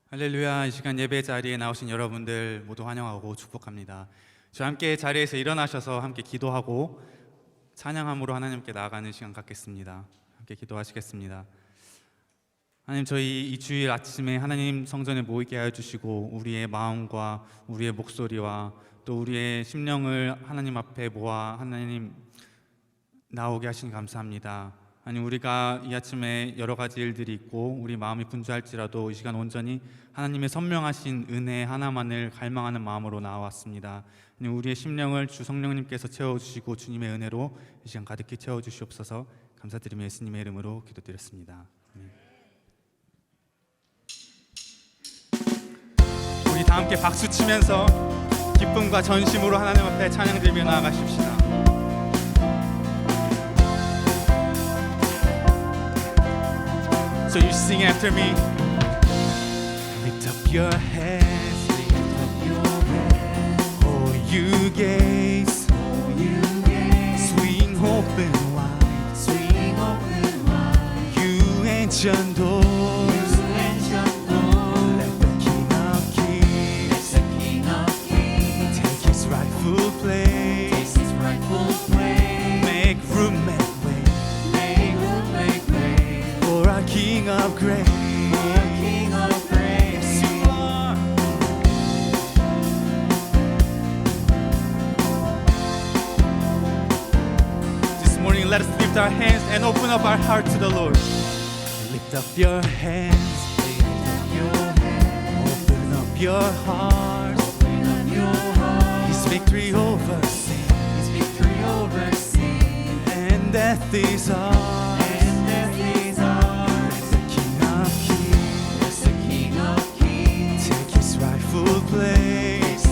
할렐루야. 이 시간 예배 자리에 나오신 여러분들 모두 환영하고 축복합니다. 저와 함께 자리에서 일어나셔서 함께 기도하고 찬양함으로 하나님께 나아가는 시간 갖겠습니다. 함께 기도하시겠습니다. 하나님, 저희 이 주일 아침에 하나님 성전에 모이게 하여 주시고 우리의 마음과 우리의 목소리와 또 우리의 심령을 하나님 앞에 모아 하나님 나오게 하시니 감사합니다. 아니, 우리가 이 아침에 여러 가지 일들이 있고 우리 마음이 분주할지라도 이 시간 온전히 하나님의 선명하신 은혜 하나만을 갈망하는 마음으로 나왔습니다. 아니, 우리의 심령을 주 성령님께서 채워주시고 주님의 은혜로 이 시간 가득히 채워주시옵소서. 감사드리며 예수님의 이름으로 기도드렸습니다. 우리 다 함께 박수 치면서 기쁨과 전심으로 하나님 앞에 찬양 드리며 나아가십시다. So you sing after me. Lift up your hands, lift up your hands. Oh, you gates, swing open wide, swing open wide. You ancient doors, let the King of Kings, take his rightful place, make room, make way, for our King of grace. This morning, let us lift our hands and open up our heart to the Lord. Lift up your hands, open up your heart. His victory over sin, and death is ours. Place,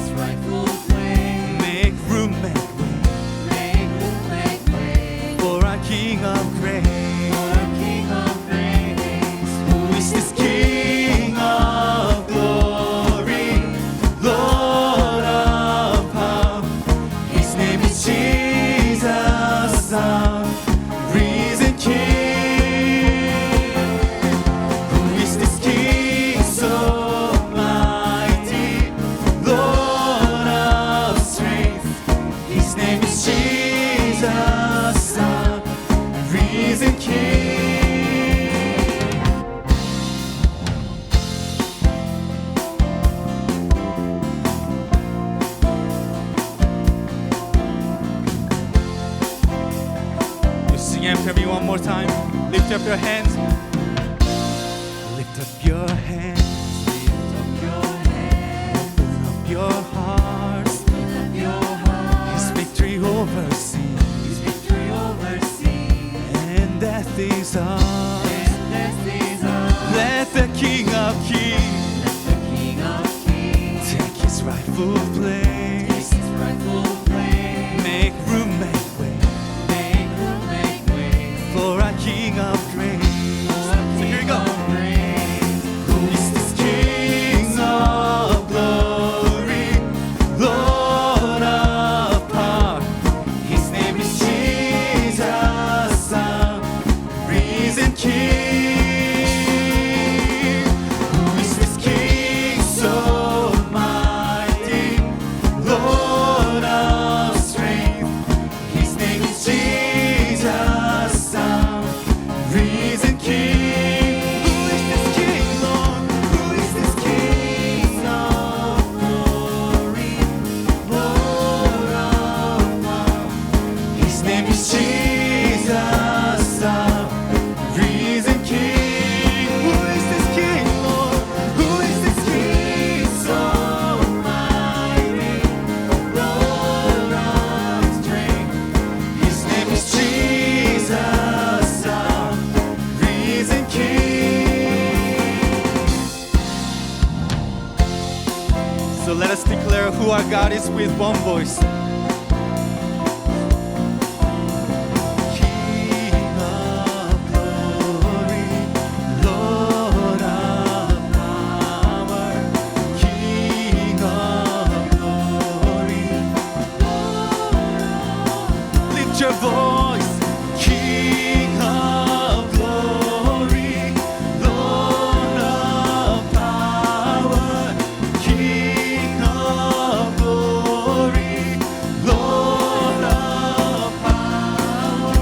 make room, make way, for our King of grace. Who is this King of glory, Lord of power? His name is Jesus, our risen King. Who is this King so after me one more time. Lift up your hands. Lift up your hands. Open up your hearts. His victory over sin. And death is ours. Let the King of Kings take his rightful place. Make room, make way, for our King of grace. So here we go. Who is this King of glory, Lord of power? His name is Jesus, our risen King. Who is this King so mighty, Lord of strength? His name is Jesus, risen King. Who is this King, Lord? Who is this King of glory, Lord of power? His name is Jesus, our risen King. Who is this King, Lord? Who is this King so mighty, Lord of strength? His name is Jesus, our risen King. So let us declare who our God is with one voice. King of glory, Lord of power. King of glory, Lord of lift your voice. King of glory, Lord of power, King of glory, Lord of power.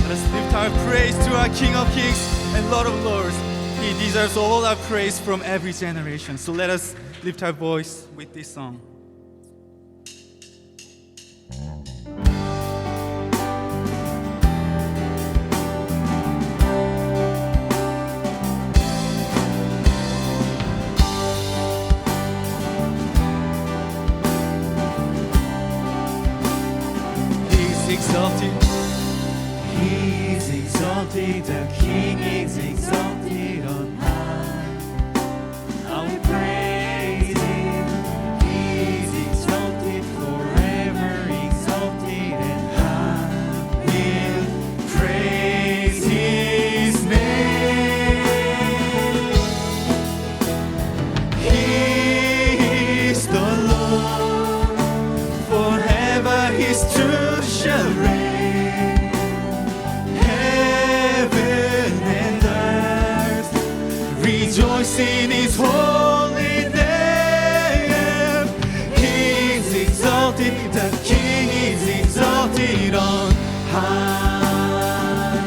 Let us lift our praise to our King of Kings and Lord of Lords. He deserves all our praise from every generation. So let us lift our voice with this song. He's exalted. He is exalted. The King is exalted on high. I will praise Him. He is exalted forever, exalted and high. We'll praise His name. He is the Lord. Forever His truth shall reign. Rejoice in His holy name. He is exalted, the King is exalted on high.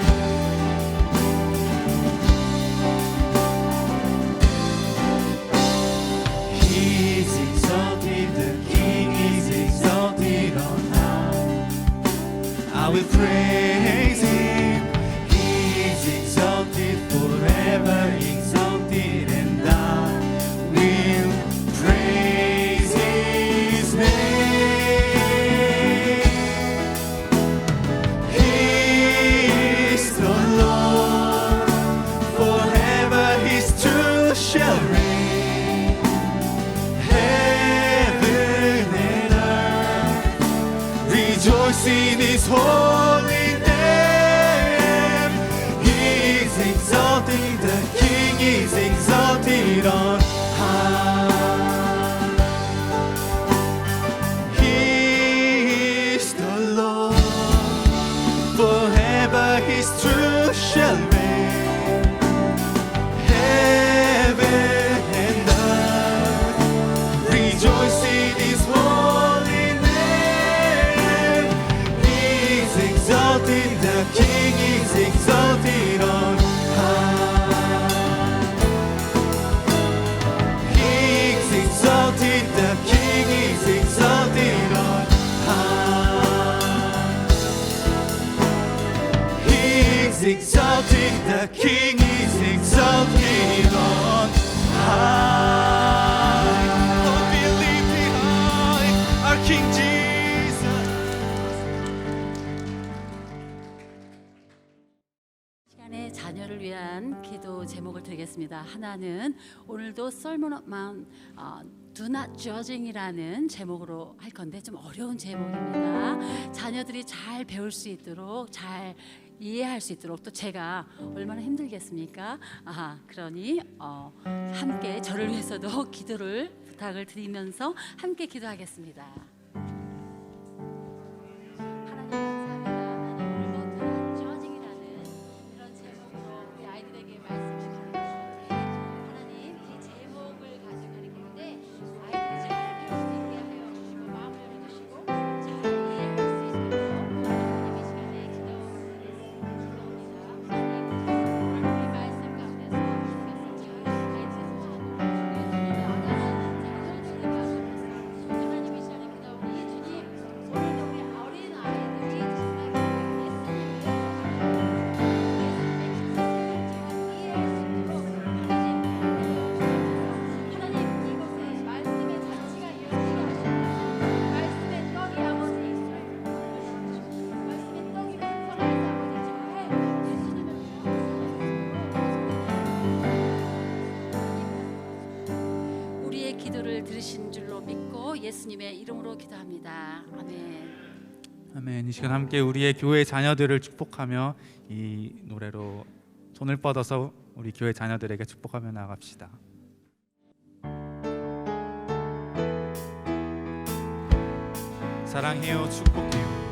He is exalted, the King is exalted on high. I will praise Him. He is exalted forever, exalted, and I will praise His name. He is the Lord, forever His truth shall reign. Heaven and earth rejoice in His holy name. He is exalted, the King is exalted on high. He is the Lord, forever His truth shall reign. Heaven and earth rejoice in His holy name. He is exalted, the King is exalted on high. He is exalted, the King is exalted on high. He is exalted, the King is exalted on high. Oh, be lifted high, our King Jesus. 시간에 자녀를 위한 기도 제목을 드리겠습니다. 하나는 오늘도 Sermon on Mount Do Not Judging이라는 제목으로 할 건데 좀 어려운 제목입니다. 자녀들이 잘 배울 수 있도록 잘 이해할 수 있도록 또 제가 얼마나 힘들겠습니까? 그러니 함께 저를 위해서도 기도를 부탁을 드리면서 함께 기도하겠습니다. 하나님 감사합니다. 하나님 오늘 Do Not Judging이라는 그런 제목으로 우리 아이들에게 말씀을 가르치셨는데 하나님 이 제목을 가지고 가르치는데 아이들이 잘 배울 수 있게 하여 주시고 마음을 열어주시고 잘 이해할 수 있도록 하나님 이 시간에 기도하겠습니다. 하나님 이 말씀 가운데서 주께서 잘 아이들의 소원을 하나님 이 시간에 기도하오니 주님 오늘도 우리 어린 아이들이 우리의 기도를 들으신 줄로 믿고 예수님의 이름으로 기도합니다. 아멘. 아멘. 이 시간 함께 우리의 교회 자녀들을 축복하며 이 노래로 손을 뻗어서 우리 교회 자녀들에게 축복하며 나갑시다. 사랑해요, 축복해요.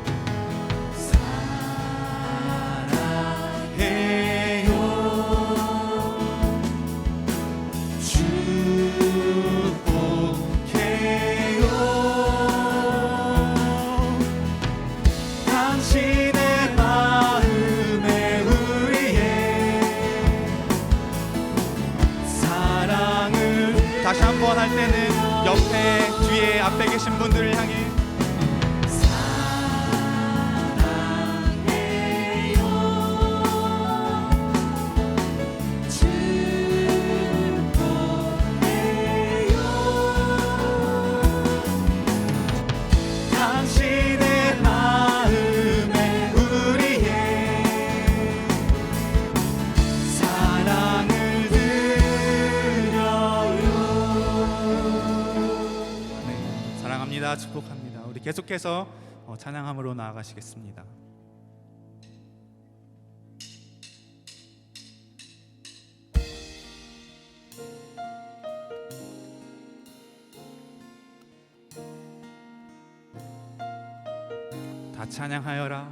감사합니다. 축복합니다. 우리 계속해서 찬양함으로 나아가시겠습니다. 다 찬양하여라.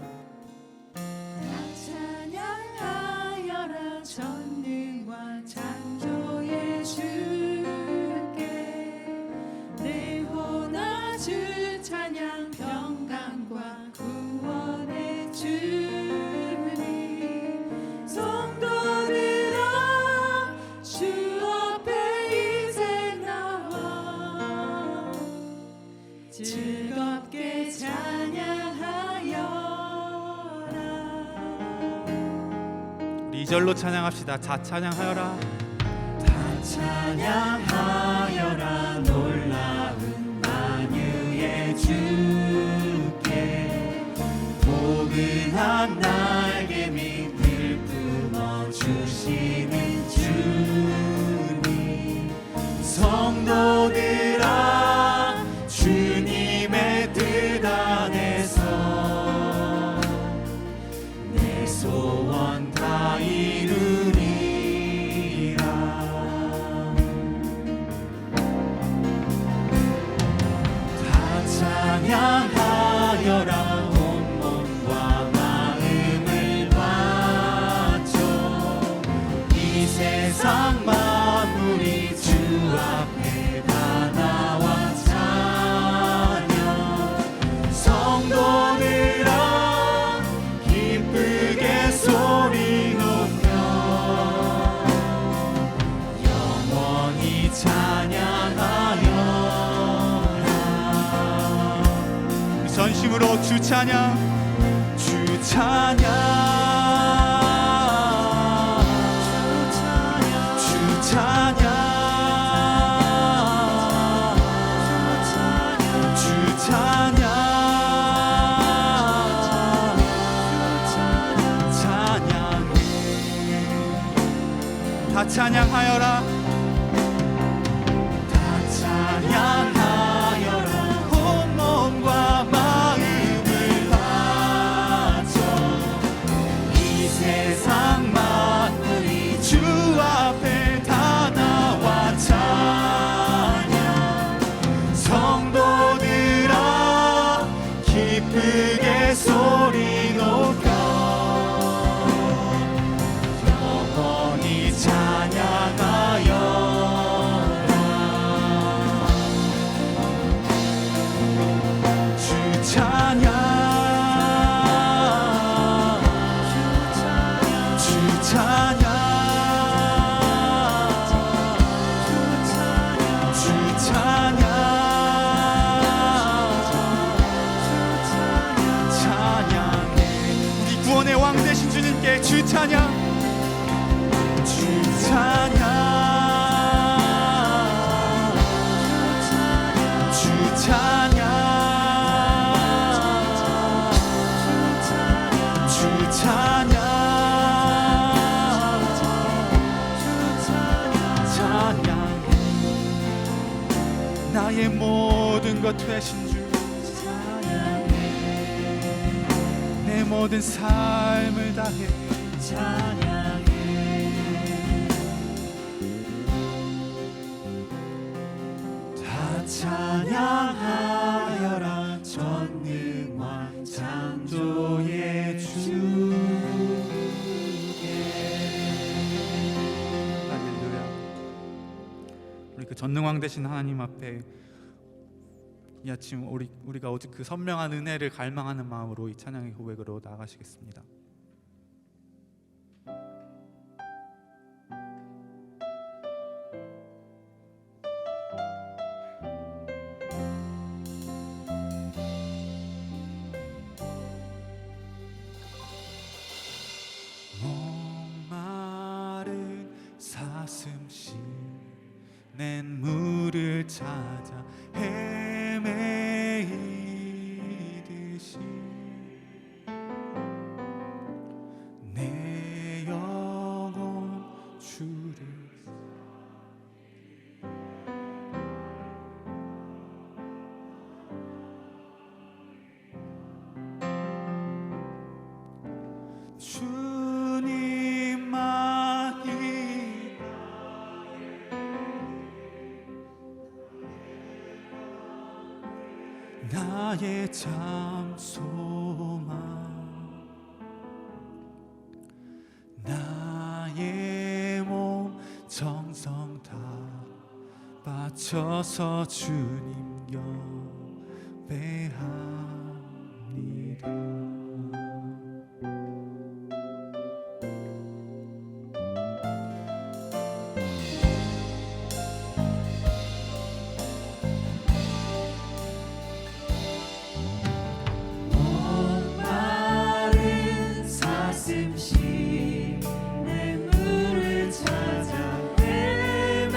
찬양하여라 전능과 창조의 주께 내 혼아 주 찬양 평강과 구원의 주님 성도들아 주 앞에 이제 나와 즐겁게 찬양하여라. 우리 2절로 찬양합시다. 다 찬양하여라. 다 찬양하여라 놀라운 만유의 주께 포근한 날개 밑을 품어주시는 주님 성도들아 주님의 뜻 안에서 내 소원 다 이루리라. 다 찬양하여라 온 몸과 마음을 바쳐 이 세상 만물이 주 앞에 다 나와 찬양 성도들아 기쁘게 소리 높여 영원히 찬양하여라. 우리 전심으로 주 찬양, 주 찬양, 주 찬양, 주 찬양, 찬양해. 다 찬양하여라. 다 찬양하여라 온몸과 마음을 바쳐 이 세상 만물이 주 앞에 다 나와 찬양 성도들아 기쁘게 소리 높여 영원히 찬양하여라. 주 찬양, 주 찬양, 주 찬양, 찬양해. 우리 구원의 왕 되신 주님께 주 찬양, 주 찬양, 주 찬양, 주 찬양, 찬양해. 나의 모든 것 되신 주 내 모든 삶을 다해 다 찬양하여라 전능왕 창조의 주께. 할렐루야. 우리 그 전능왕 되신 하나님 앞에 이 아침 우리가 오직 그 선명한 은혜를 갈망하는 마음으로 이 찬양의 고백으로 나아가시겠습니다. 목마른 사슴씨 낸 물을 찾아 헤매이듯이 내 영혼 주를 주님만이 나의 참 소망, 나의 몸 정성 다 바쳐서 주님 경배합니다. 목마른 사슴시 내 물을 찾아 헤매이듯이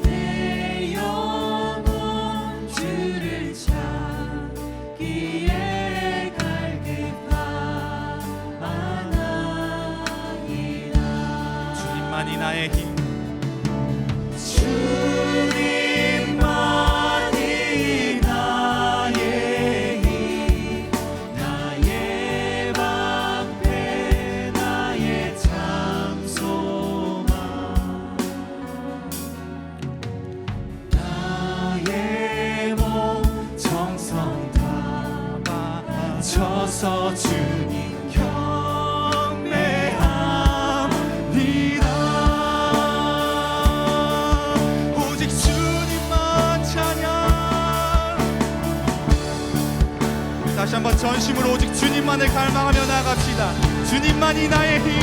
내 영혼 주를 찾기에 갈급하나이다. 주님만이 나의 힘, 주님만이 나의 힘, 나의 방패, 나의 참 소망, 나의 몸 정성 다 바쳐서 주님 경배합니다. 오직 주님만 찬양. 우리 다시 한번 전심으로 오직 주님만을 갈망하며 나갑시다. 주님만이 나의 힘,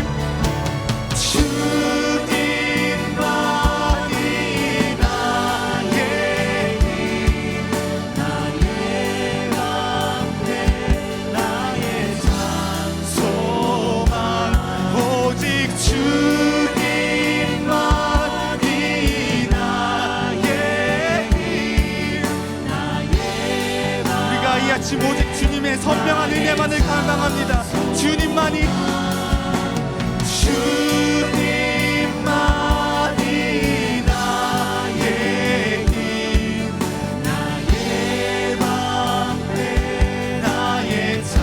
주님만이 나의 힘, 나의 방패, 나의 참 소망. 오직 주님만이 나의 힘. 나의 우리가 이 아침 오직 주님의 선명한 은혜만을 갈망합니다. 주님만이 나의 힘, 나의 방패, 나의 참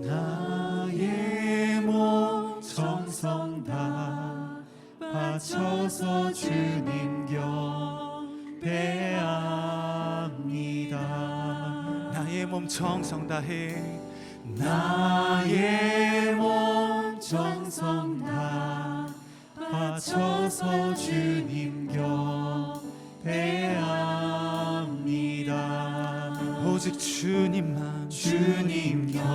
나의 몸 정성 다 바쳐서 주님 경배합니다. 나의 몸 정성 다해, 나의 몸 정성 다 바쳐서 주님 경배합니다. 오직 주님만 주님 경배합니다.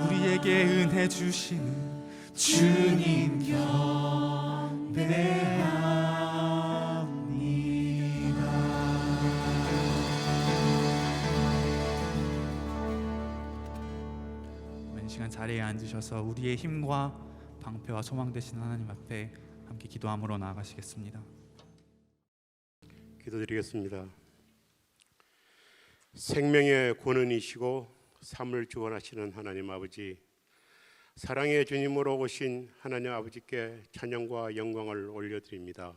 우리에게 은혜 주시는 주님 경배합니다. 이 시간 자리에 앉으셔서 우리의 힘과 방패와 소망 되신 하나님 앞에 함께 기도함으로 나아가시겠습니다. 기도드리겠습니다. 생명의 권은이시고 삶을 주관하시는 하나님 아버지, 사랑의 주님으로 오신 하나님 아버지께 찬양과 영광을 올려드립니다.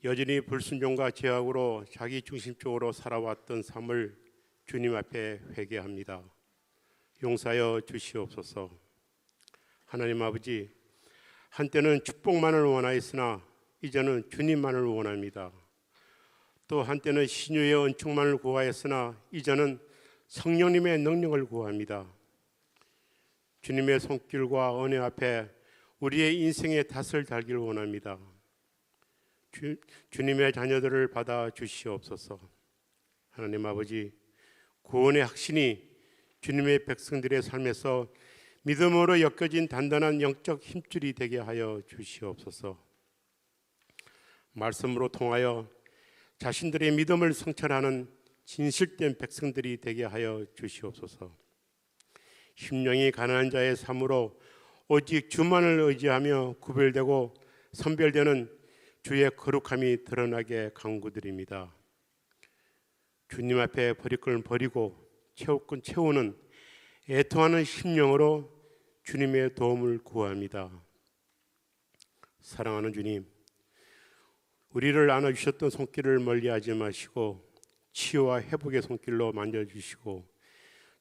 여전히 불순종과 죄악으로 자기 중심적으로 살아왔던 삶을 주님 앞에 회개합니다. 용서하여 주시옵소서. 하나님 아버지, 한때는 축복만을 원하였으나 이제는 주님만을 원합니다. 또 한때는 신유의 은총만을 구하였으나 이제는 성령님의 능력을 구합니다. 주님의 손길과 은혜 앞에 우리의 인생의 탓을 달기를 원합니다. 주님의 자녀들을 받아 주시옵소서. 하나님 아버지, 구원의 확신이 주님의 백성들의 삶에서 믿음으로 엮여진 단단한 영적 힘줄이 되게 하여 주시옵소서. 말씀으로 통하여 자신들의 믿음을 성찰하는 진실된 백성들이 되게 하여 주시옵소서. 심령이 가난한 자의 삶으로 오직 주만을 의지하며 구별되고 선별되는 주의 거룩함이 드러나게 간구드립니다. 주님 앞에 버릴 걸 버리고 채울 건 채우는 애통하는 심령으로 주님의 도움을 구합니다. 사랑하는 주님, 우리를 안아주셨던 손길을 멀리하지 마시고 치유와 회복의 손길로 만져주시고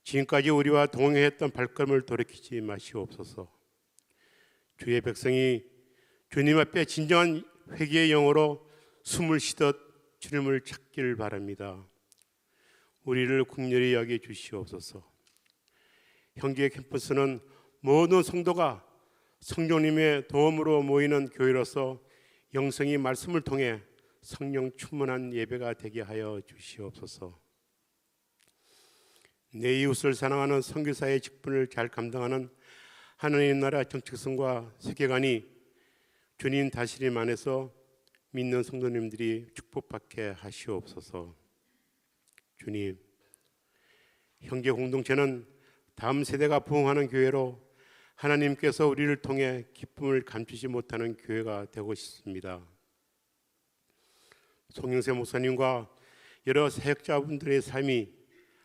지금까지 우리와 동행했던 발걸음을 돌이키지 마시옵소서. 주의 백성이 주님 앞에 진정한 회개의 영으로 숨을 쉬듯 주님을 찾기를 바랍니다. 우리를 긍휼히 여겨 주시옵소서. 형제 캠퍼스는 모든 성도가 성령님의 도움으로 모이는 교회로서 영성이 말씀을 통해 성령 충만한 예배가 되게 하여 주시옵소서. 내 이웃을 사랑하는 선교사의 직분을 잘 감당하는 하나님 나라 정체성과 세계관이 주님 다스림 안에서 믿는 성도님들이 축복받게 하시옵소서. 주님, 형제 공동체는 다음 세대가 부흥하는 교회로 하나님께서 우리를 통해 기쁨을 감추지 못하는 교회가 되고 싶습니다. 송영세 목사님과 여러 사역자분들의 삶이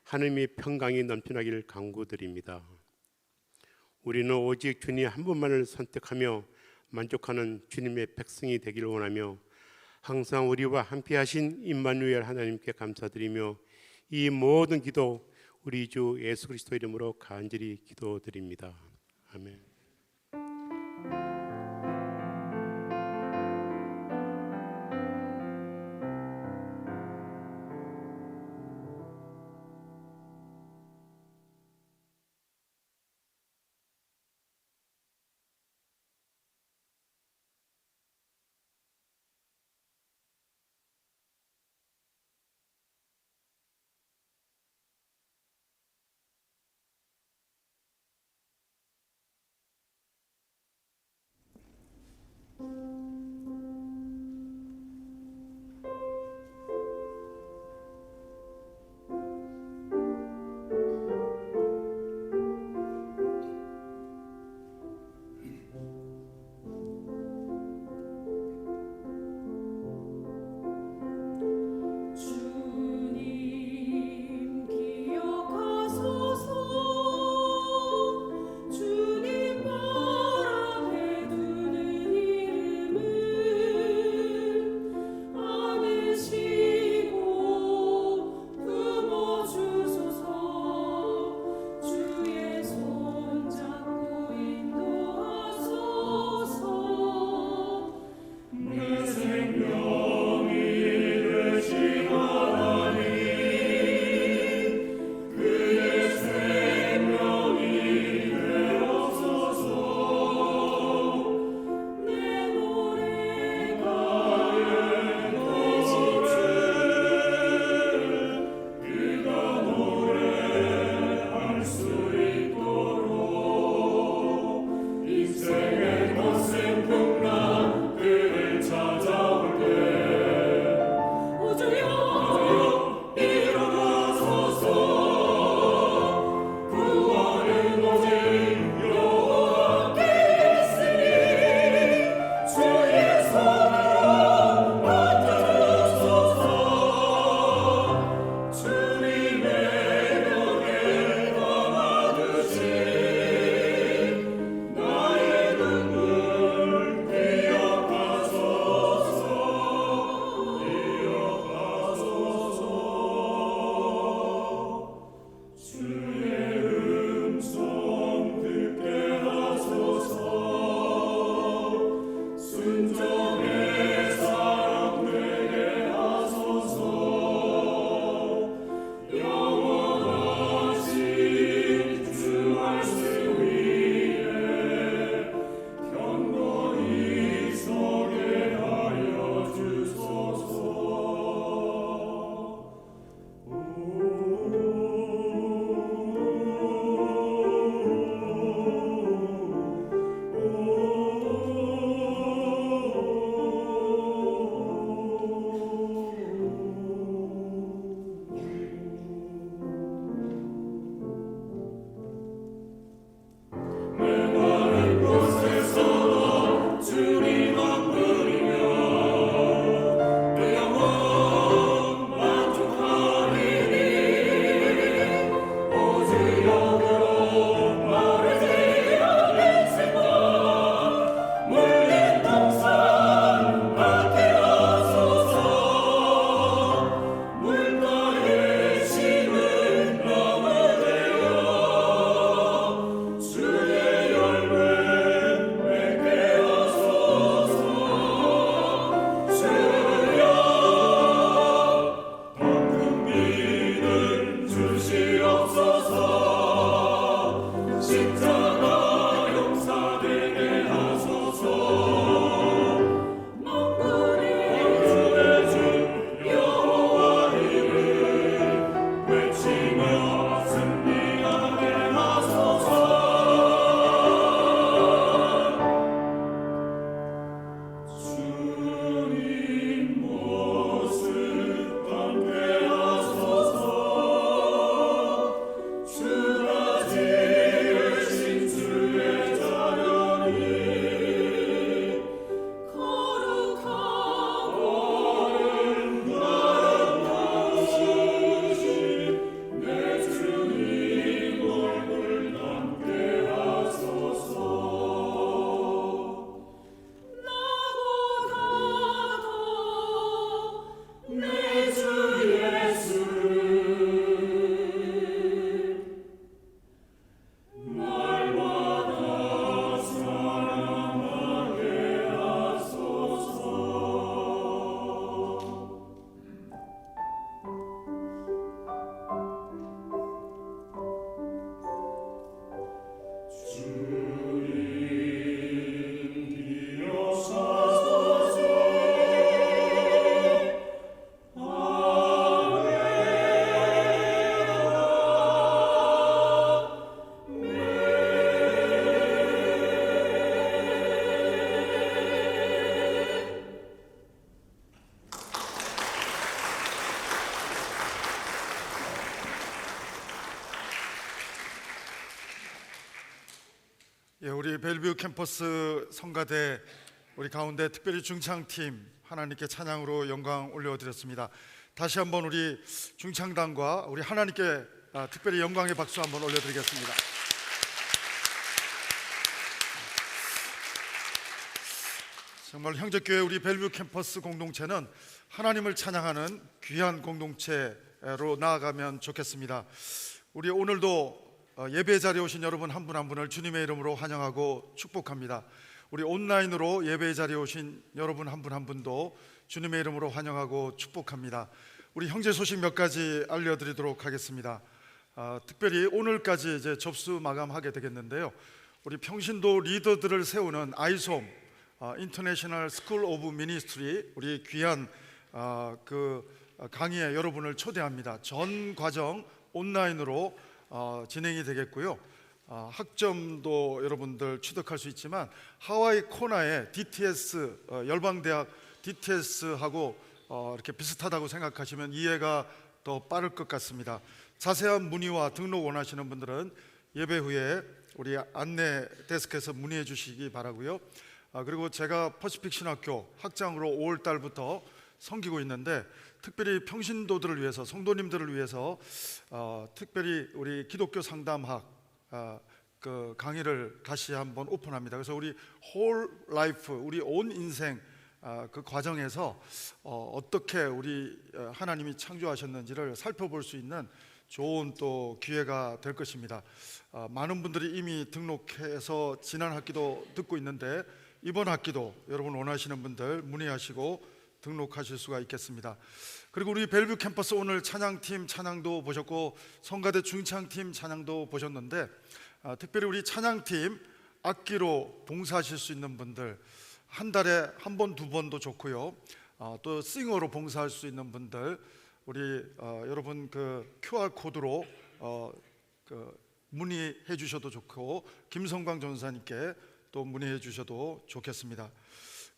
하나님의 평강이 넘쳐나기를 간구드립니다. 우리는 오직 주님 한 분만을 선택하며 만족하는 주님의 백성이 되기를 원하며 항상 우리와 함께 하신 임마누엘 하나님께 감사드리며 이 모든 기도 우리 주 예수 그리스도 이름으로 간절히 기도드립니다. 아멘. 예, 우리 벨뷰 캠퍼스 성가대 우리 가운데 특별히 중창팀 하나님께 찬양으로 영광 올려드렸습니다. 다시 한번 우리 중창단과 우리 하나님께 특별히 영광의 박수 한번 올려드리겠습니다. 정말 형제교회 우리 벨뷰 캠퍼스 공동체는 하나님을 찬양하는 귀한 공동체로 나아가면 좋겠습니다. 우리 오늘도 예배 자리에 오신 여러분 한 분 한 분을 주님의 이름으로 환영하고 축복합니다. 우리 온라인으로 예배 자리에 오신 여러분 한 분 한 분도 주님의 이름으로 환영하고 축복합니다. 우리 형제 소식 몇 가지 알려드리도록 하겠습니다. 특별히 오늘까지 이제 접수 마감하게 되겠는데요. 우리 평신도 리더들을 세우는 아이솜 인터내셔널 스쿨 오브 미니스트리 우리 귀한 그 강의에 여러분을 초대합니다. 전 과정 온라인으로 진행이 되겠고요. 학점도 여러분들 취득할 수 있지만 하와이 코나의 DTS 열방대학 DTS하고 이렇게 비슷하다고 생각하시면 이해가 더 빠를 것 같습니다. 자세한 문의와 등록 원하시는 분들은 예배 후에 우리 안내 데스크에서 문의해 주시기 바라고요. 그리고 제가 퍼시픽 신학교 학장으로 5월 달부터 섬기고 있는데 특별히 평신도들을 위해서 성도님들을 위해서 특별히 우리 기독교 상담학 그 강의를 다시 한번 오픈합니다. 그래서 우리 홀 라이프 우리 온 인생 그 과정에서 어떻게 우리 하나님이 창조하셨는지를 살펴볼 수 있는 좋은 또 기회가 될 것입니다. 많은 분들이 이미 등록해서 지난 학기도 듣고 있는데 이번 학기도 여러분 원하시는 분들 문의하시고 등록하실 수가 있겠습니다. 그리고 우리 벨뷰 캠퍼스 오늘 찬양팀 찬양도 보셨고 성가대 중창팀 찬양도 보셨는데 특별히 우리 찬양팀 악기로 봉사하실 수 있는 분들 한 달에 한 번, 두 번도 좋고요. 또 싱어로 봉사할 수 있는 분들 우리 여러분 그 QR 코드로 그 문의해 주셔도 좋고 김성광 전사님께 또 문의해 주셔도 좋겠습니다.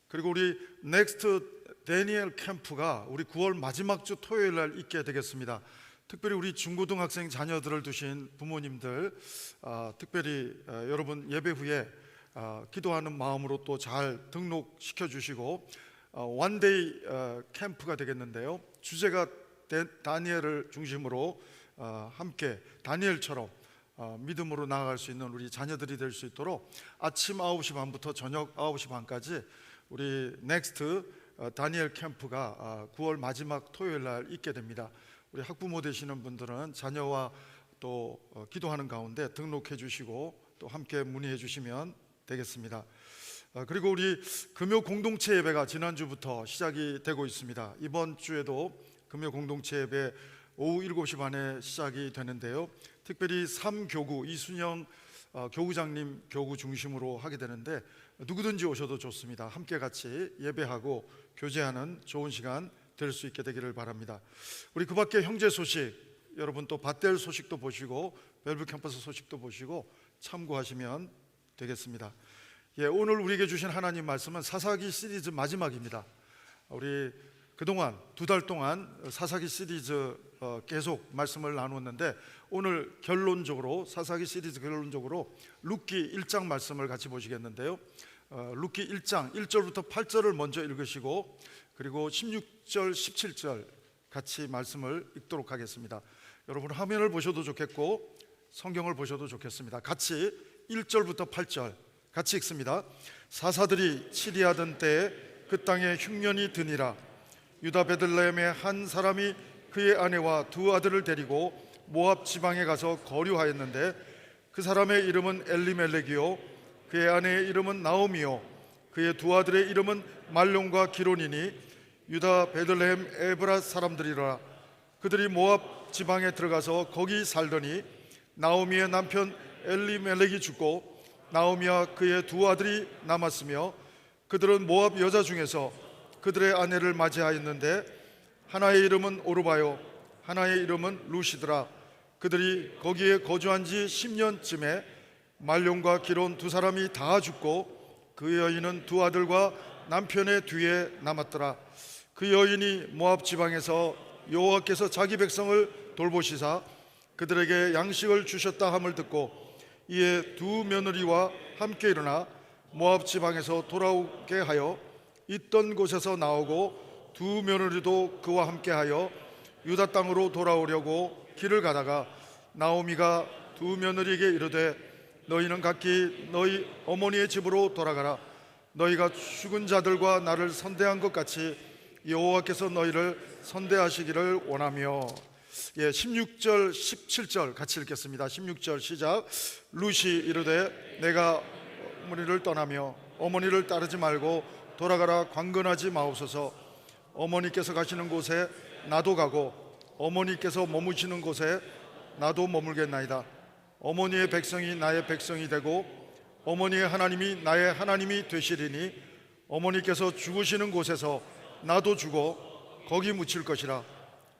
그리고 우리 넥스트 다니엘 캠프가 우리 9월 마지막 주 토요일 날 있게 되겠습니다. 특별히 우리 중고등학생 자녀들을 두신 부모님들 특별히 여러분 예배 후에 기도하는 마음으로 또 잘 등록시켜 주시고 원데이 캠프가 되겠는데요. 주제가 다니엘을 중심으로 함께 다니엘처럼 믿음으로 나아갈 수 있는 우리 자녀들이 될 수 있도록 아침 9시 반부터 저녁 9시 반까지 우리 넥스트 다니엘 캠프가 9월 마지막 토요일 날 있게 됩니다. 우리 학부모 되시는 분들은 자녀와 또 기도하는 가운데 등록해 주시고 또 함께 문의해 주시면 되겠습니다. 그리고 우리 금요 공동체 예배가 지난주부터 시작이 되고 있습니다. 이번 주에도 금요 공동체 예배 오후 7시 반에 시작이 되는데요. 특별히 3교구 이순영 교구장님 교구 중심으로 하게 되는데 누구든지 오셔도 좋습니다. 함께 같이 예배하고 교제하는 좋은 시간 될 수 있게 되기를 바랍니다. 우리 그 밖에 형제 소식, 여러분 또 밧델 소식도 보시고 벨브 캠퍼스 소식도 보시고 참고하시면 되겠습니다. 오늘 우리에게 주신 하나님 말씀은 사사기 시리즈 마지막입니다. 우리 그동안 2달 동안 사사기 시리즈 계속 말씀을 나누었는데 오늘 결론적으로 사사기 시리즈 결론적으로 룻기 1장 말씀을 같이 보시겠는데요. 룻기 1장 1절부터 8절을 먼저 읽으시고 그리고 16절 17절 같이 말씀을 읽도록 하겠습니다. 여러분 화면을 보셔도 좋겠고 성경을 보셔도 좋겠습니다. 같이 1절부터 8절 같이 읽습니다. 사사들이 치리하던 때에 그 땅에 흉년이 드니라. 유다 베들레헴의 한 사람이 그의 아내와 2 아들을 데리고 모압 지방에 가서 거류하였는데 그 사람의 이름은 엘리멜렉이요 그의 아내의 이름은 나오미요 그의 2 아들의 이름은 말론과 기론이니 유다 베들레헴 에브라 사람들이라. 그들이 모압 지방에 들어가서 거기 살더니 나오미의 남편 엘리멜렉이 죽고 나오미와 그의 2 아들이 남았으며 그들은 모압 여자 중에서 그들의 아내를 맞이하였는데 하나의 이름은 오르바요 하나의 이름은 루시드라. 그들이 거기에 거주한 지 10년쯤에 말론과 기론 2 사람이 다 죽고 그 여인은 2 아들과 남편의 뒤에 남았더라. 그 여인이 모압 지방에서 여호와께서 자기 백성을 돌보시사 그들에게 양식을 주셨다 함을 듣고 이에 2 며느리와 함께 일어나 모압 지방에서 돌아오게 하여 있던 곳에서 나오고 2 며느리도 그와 함께하여 유다 땅으로 돌아오려고 길을 가다가 나오미가 2 며느리에게 이르되 너희는 각기 너희 어머니의 집으로 돌아가라. 너희가 죽은 자들과 나를 선대한 것 같이 여호와께서 너희를 선대하시기를 원하며. 16절 17절 같이 읽겠습니다. 16절 시작. 룻이 이르되 내가 어머니를 떠나며 어머니를 따르지 말고 돌아가라. 강건하지 마옵소서. 어머니께서 가시는 곳에 나도 가고 어머니께서 머무시는 곳에 나도 머물겠나이다. 어머니의 백성이 나의 백성이 되고 어머니의 하나님이 나의 하나님이 되시리니 어머니께서 죽으시는 곳에서 나도 죽어 거기 묻힐 것이라.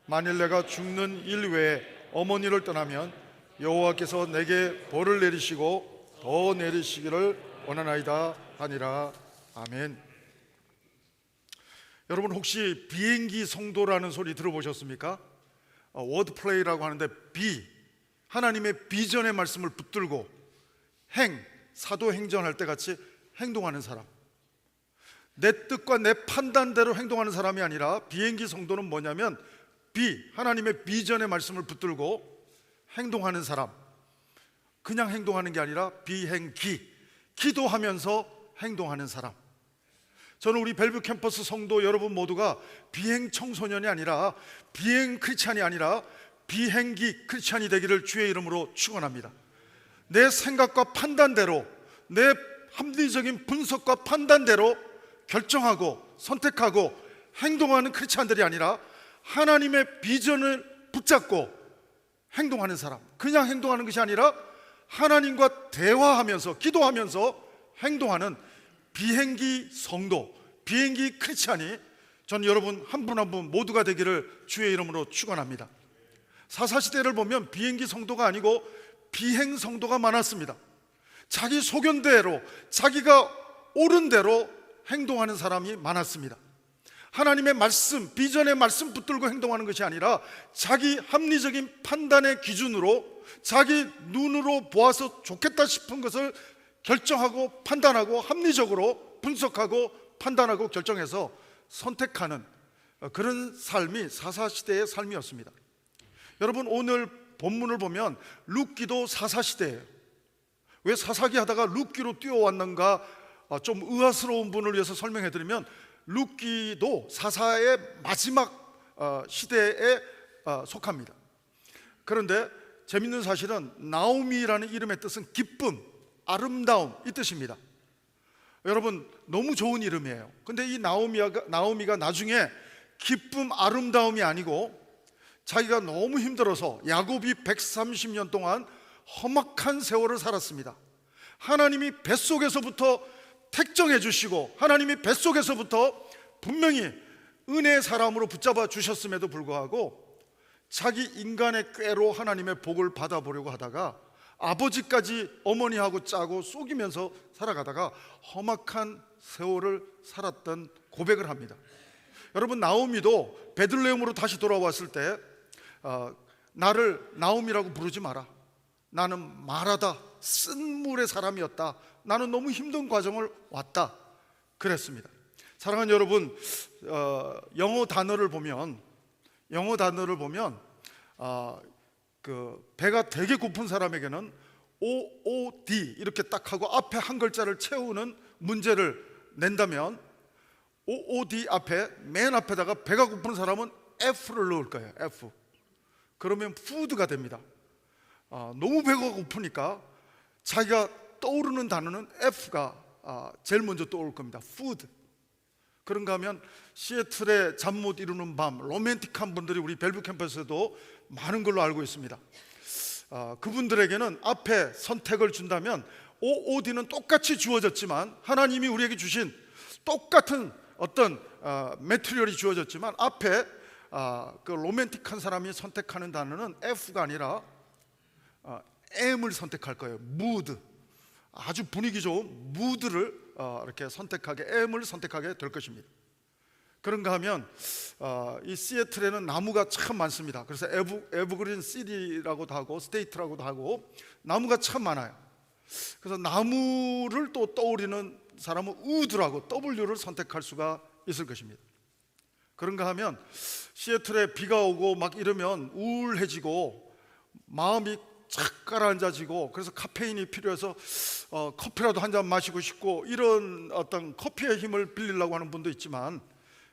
만일 내가 죽는 일 외에 어머니를 떠나면 여호와께서 내게 벌을 내리시고 더 내리시기를 원하나이다 하니라. 아멘. 여러분 혹시 비행기 성도라는 소리 들어보셨습니까? 워드플레이라고 하는데 하나님의 비전의 말씀을 붙들고 사도행전할 때 같이 행동하는 사람, 내 뜻과 내 판단대로 행동하는 사람이 아니라 비행기 성도는 뭐냐면 하나님의 비전의 말씀을 붙들고 행동하는 사람. 그냥 행동하는 게 아니라 기도하면서 행동하는 사람. 저는 우리 벨브 캠퍼스 성도 여러분 모두가 비행 청소년이 아니라 비행 크리스찬이 아니라 비행기 크리스찬이 되기를 주의 이름으로 축원합니다. 내 생각과 판단대로, 내 합리적인 분석과 판단대로 결정하고 선택하고 행동하는 크리스찬들이 아니라 하나님의 비전을 붙잡고 행동하는 사람. 그냥 행동하는 것이 아니라 하나님과 대화하면서 기도하면서 행동하는 비행기 성도, 비행기 크리스찬이 저는 여러분 한 분 한 분 모두가 되기를 주의 이름으로 축원합니다. 사사시대를 보면 비행기 성도가 아니고 비행 성도가 많았습니다. 자기 소견대로 자기가 옳은 대로 행동하는 사람이 많았습니다. 하나님의 말씀, 비전의 말씀 붙들고 행동하는 것이 아니라 자기 합리적인 판단의 기준으로 자기 눈으로 보아서 좋겠다 싶은 것을 결정하고 판단하고 합리적으로 분석하고 판단하고 결정해서 선택하는 그런 삶이 사사시대의 삶이었습니다. 여러분 오늘 본문을 보면 룻기도 사사시대예요. 왜 사사기 하다가 룻기로 뛰어왔는가 좀 의아스러운 분을 위해서 설명해 드리면 룻기도 사사의 마지막 시대에 속합니다. 그런데 재밌는 사실은 나오미라는 이름의 뜻은 기쁨, 아름다움 이 뜻입니다. 여러분 너무 좋은 이름이에요. 근데 이 나오미가 나중에 기쁨, 아름다움이 아니고 자기가 너무 힘들어서 야곱이 130년 동안 험악한 세월을 살았습니다. 하나님이 뱃속에서부터 택정해 주시고 하나님이 뱃속에서부터 분명히 은혜의 사람으로 붙잡아 주셨음에도 불구하고 자기 인간의 꾀로 하나님의 복을 받아보려고 하다가 아버지까지 어머니하고 짜고 속이면서 살아가다가 험악한 세월을 살았던 고백을 합니다. 여러분, 나오미도 베들레헴으로 다시 돌아왔을 때 나를 나오미라고 부르지 마라. 나는 말하다 쓴물의 사람이었다. 나는 너무 힘든 과정을 왔다. 그랬습니다. 사랑하는 여러분, 영어 단어를 보면 그 배가 되게 고픈 사람에게는 OOD 이렇게 딱 하고 앞에 한 글자를 채우는 문제를 낸다면 OOD 앞에 맨 앞에다가 배가 고픈 사람은 F를 넣을 거예요. F. 그러면 food가 됩니다. 너무 배가 고프니까 자기가 떠오르는 단어는 F가 제일 먼저 떠오를 겁니다. food. 그런가 하면 시애틀의 잠 못 이루는 밤, 로맨틱한 분들이 우리 벨뷰 캠퍼스에도 많은 걸로 알고 있습니다. 그분들에게는 앞에 선택을 준다면 OOD는 똑같이 주어졌지만 하나님이 우리에게 주신 똑같은 어떤 매트리얼이 주어졌지만 앞에 그 로맨틱한 사람이 선택하는 단어는 F가 아니라 M을 선택할 거예요. mood. 아주 분위기 좋은 mood를 이렇게 선택하게, M을 선택하게 될 것입니다. 그런가 하면 이 시애틀에는 나무가 참 많습니다. 그래서 에버그린 시티라고도 하고 스테이트라고도 하고 나무가 참 많아요. 그래서 나무를 또 떠올리는 사람은 우드라고 W를 선택할 수가 있을 것입니다. 그런가 하면 시애틀에 비가 오고 막 이러면 우울해지고 마음이 착 가라앉아지고 그래서 카페인이 필요해서 커피라도 한 잔 마시고 싶고 이런 어떤 커피의 힘을 빌리려고 하는 분도 있지만,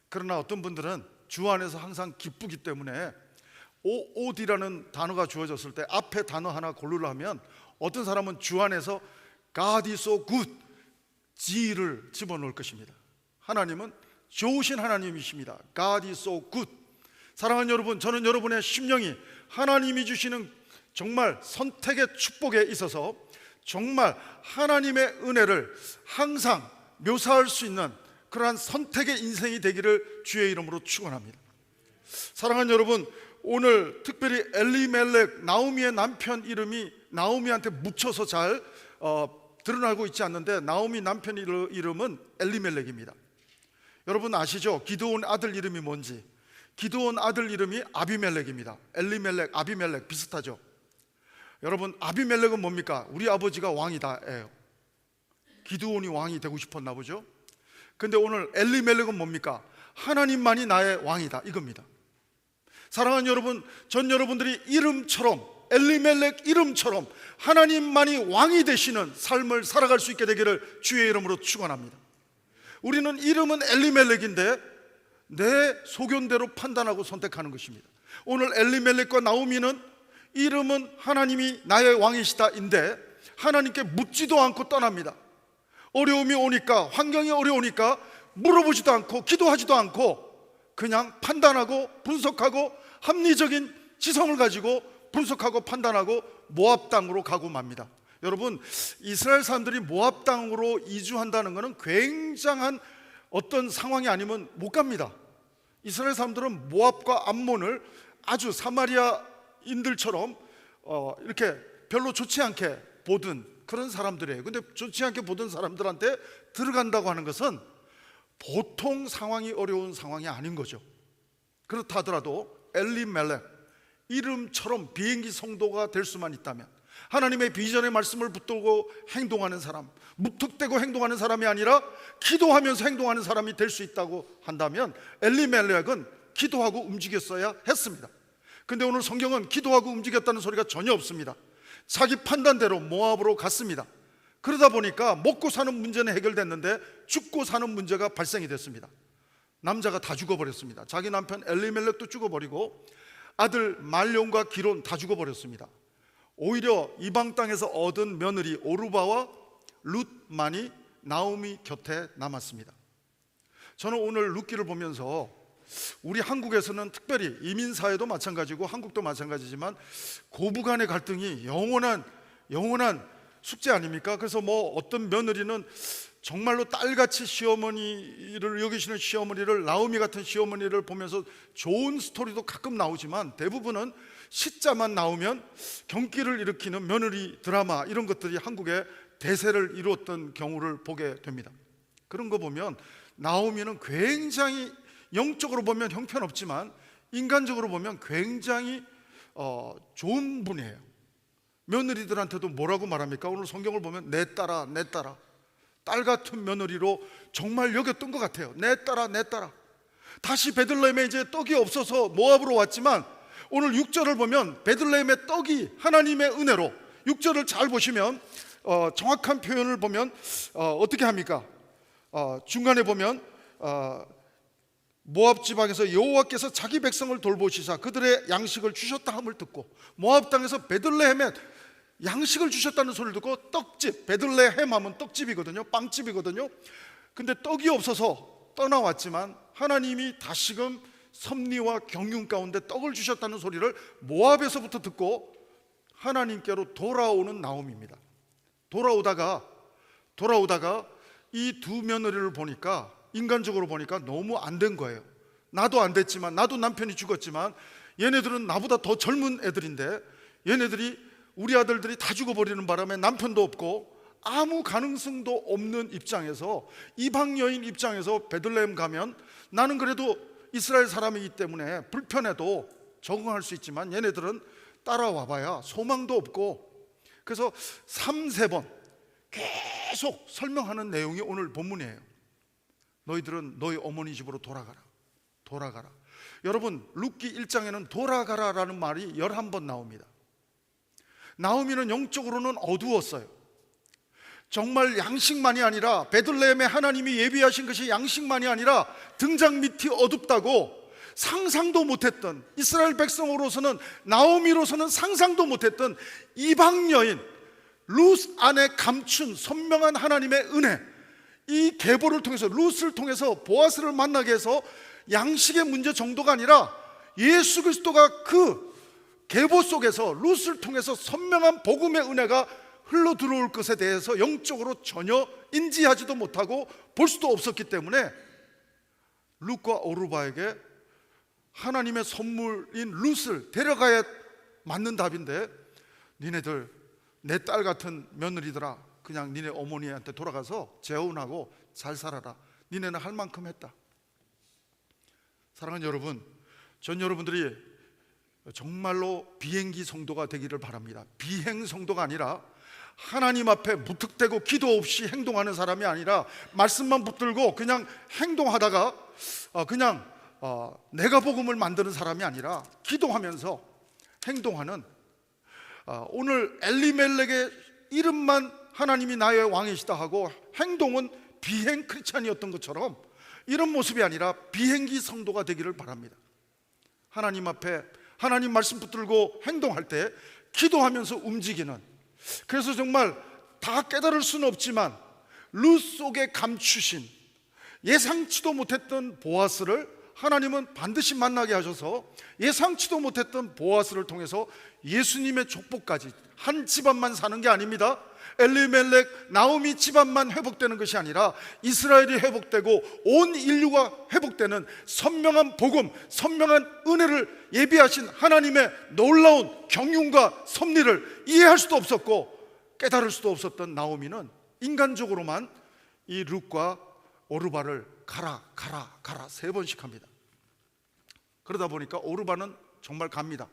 그러나 어떤 분들은 주 안에서 항상 기쁘기 때문에 OOD라는 단어가 주어졌을 때 앞에 단어 하나 고르려 하면 어떤 사람은 주 안에서 God is so good, G를 집어넣을 것입니다. 하나님은 좋으신 하나님이십니다. God is so good. 사랑하는 여러분, 저는 여러분의 심령이 하나님이 주시는 정말 선택의 축복에 있어서 정말 하나님의 은혜를 항상 묘사할 수 있는 그러한 선택의 인생이 되기를 주의 이름으로 축원합니다. 사랑하는 여러분, 오늘 특별히 엘리멜렉, 나오미의 남편 이름이 나오미한테 묻혀서 잘 드러나고 있지 않는데 나오미 남편 이름은 엘리멜렉입니다. 여러분 아시죠? 기드온 아들 이름이 뭔지? 기드온 아들 이름이 아비멜렉입니다. 엘리멜렉, 아비멜렉 비슷하죠? 여러분, 아비멜렉은 뭡니까? 우리 아버지가 왕이다예요. 기드온이 왕이 되고 싶었나 보죠? 근데 오늘 엘리멜렉은 뭡니까? 하나님만이 나의 왕이다 이겁니다. 사랑하는 여러분, 전 여러분들이 이름처럼 엘리멜렉 이름처럼 하나님만이 왕이 되시는 삶을 살아갈 수 있게 되기를 주의 이름으로 축원합니다. 우리는 이름은 엘리멜렉인데 내 소견대로 판단하고 선택하는 것입니다. 오늘 엘리멜렉과 나오미는 이름은 하나님이 나의 왕이시다인데 하나님께 묻지도 않고 떠납니다. 어려움이 오니까, 환경이 어려우니까 물어보지도 않고 기도하지도 않고 그냥 판단하고 분석하고 합리적인 지성을 가지고 분석하고 판단하고 모압 땅으로 가고 맙니다. 여러분, 이스라엘 사람들이 모압 땅으로 이주한다는 것은 굉장한 어떤 상황이 아니면 못 갑니다. 이스라엘 사람들은 모압과 암몬을 아주 사마리아인들처럼 이렇게 별로 좋지 않게 보던 그런 사람들이에요. 근데 좋지 않게 보던 사람들한테 들어간다고 하는 것은 보통 상황이 어려운 상황이 아닌 거죠. 그렇다 하더라도 엘리멜렉 이름처럼 비행기 성도가 될 수만 있다면, 하나님의 비전의 말씀을 붙들고 행동하는 사람, 무턱대고 행동하는 사람이 아니라 기도하면서 행동하는 사람이 될 수 있다고 한다면 엘리멜렉은 기도하고 움직였어야 했습니다. 근데 오늘 성경은 기도하고 움직였다는 소리가 전혀 없습니다. 자기 판단대로 모압으로 갔습니다. 그러다 보니까 먹고 사는 문제는 해결됐는데 죽고 사는 문제가 발생이 됐습니다. 남자가 다 죽어버렸습니다. 자기 남편 엘리멜렉도 죽어버리고 아들 말론과 기론 다 죽어버렸습니다. 오히려 이방 땅에서 얻은 며느리 오르바와 룻만이 나오미 곁에 남았습니다. 저는 오늘 룻기를 보면서 우리 한국에서는 특별히 이민사회도 마찬가지고 한국도 마찬가지지만 고부간의 갈등이 영원한 숙제 아닙니까? 그래서 뭐 어떤 며느리는 정말로 딸같이 시어머니를 여기시는 시어머니를, 나오미 같은 시어머니를 보면서 좋은 스토리도 가끔 나오지만 대부분은 시자만 나오면 경기를 일으키는 며느리 드라마, 이런 것들이 한국에 대세를 이루었던 경우를 보게 됩니다. 그런 거 보면 나오미는 굉장히 영적으로 보면 형편없지만 인간적으로 보면 굉장히 좋은 분이에요. 며느리들한테도 뭐라고 말합니까? 오늘 성경을 보면 내 딸아, 내 딸아, 딸 같은 며느리로 정말 여겼던 것 같아요. 내 딸아, 내 딸아. 다시 베들레헴에 이제 떡이 없어서 모압으로 왔지만 오늘 6절을 보면 베들레헴의 떡이 하나님의 은혜로, 6절을 잘 보시면 정확한 표현을 보면 어떻게 합니까? 중간에 보면 모압 지방에서 여호와께서 자기 백성을 돌보시사 그들의 양식을 주셨다 함을 듣고, 모압 땅에서 베들레헴에 양식을 주셨다는 소리를 듣고 떡집, 베들레헴 하면 떡집이거든요, 빵집이거든요. 근데 떡이 없어서 떠나왔지만 하나님이 다시금 섭리와 경륜 가운데 떡을 주셨다는 소리를 모압에서부터 듣고 하나님께로 돌아오는 나옴입니다. 돌아오다가 이 두 며느리를 보니까, 인간적으로 보니까 너무 안 된 거예요. 나도 안 됐지만, 나도 남편이 죽었지만 얘네들은 나보다 더 젊은 애들인데, 얘네들이, 우리 아들들이 다 죽어버리는 바람에 남편도 없고 아무 가능성도 없는 입장에서, 이방 여인 입장에서 베들레헴 가면 나는 그래도 이스라엘 사람이기 때문에 불편해도 적응할 수 있지만 얘네들은 따라와 봐야 소망도 없고, 그래서 3-4번 계속 설명하는 내용이 오늘 본문이에요. 너희들은 너희 어머니 집으로 돌아가라. 여러분, 룻기 1장에는 돌아가라라는 말이 11번 나옵니다. 나오미는 영적으로는 어두웠어요. 정말 양식만이 아니라, 베들레헴에 하나님이 예비하신 것이 양식만이 아니라 등장 밑이 어둡다고 상상도 못했던, 이스라엘 백성으로서는, 나오미로서는 상상도 못했던 이방 여인 룻 안에 감춘 선명한 하나님의 은혜, 이 계보를 통해서, 룻을 통해서 보아스를 만나게 해서 양식의 문제 정도가 아니라 예수 그리스도가 그 계보 속에서 룻을 통해서 선명한 복음의 은혜가 흘러 들어올 것에 대해서 영적으로 전혀 인지하지도 못하고 볼 수도 없었기 때문에 룻과 오르바에게 하나님의 선물인 룻을 데려가야 맞는 답인데, 니네들 내 딸 같은 며느리들아, 그냥 니네 어머니한테 돌아가서 재혼하고 잘 살아라. 니네는 할 만큼 했다. 사랑하는 여러분, 전 여러분들이 정말로 비행기 성도가 되기를 바랍니다. 비행 성도가 아니라 하나님 앞에 무턱대고 기도 없이 행동하는 사람이 아니라, 말씀만 붙들고 그냥 행동하다가 그냥 내가 복음을 만드는 사람이 아니라 기도하면서 행동하는, 오늘 엘리멜렉의 이름만 하나님이 나의 왕이시다 하고 행동은 비행 크리스찬이었던 것처럼 이런 모습이 아니라 비행기 성도가 되기를 바랍니다. 하나님 앞에 하나님 말씀 붙들고 행동할 때 기도하면서 움직이는, 그래서 정말 다 깨달을 수는 없지만 룻 속에 감추신 예상치도 못했던 보아스를 하나님은 반드시 만나게 하셔서 예상치도 못했던 보아스를 통해서 예수님의 족보까지, 한 집안만 사는 게 아닙니다. 엘리멜렉, 나오미 집안만 회복되는 것이 아니라 이스라엘이 회복되고 온 인류가 회복되는 선명한 복음, 선명한 은혜를 예비하신 하나님의 놀라운 경륜과 섭리를 이해할 수도 없었고 깨달을 수도 없었던 나오미는 인간적으로만 이 룻과 오르바를 가라 3번씩 합니다. 그러다 보니까 오르바는 정말 갑니다.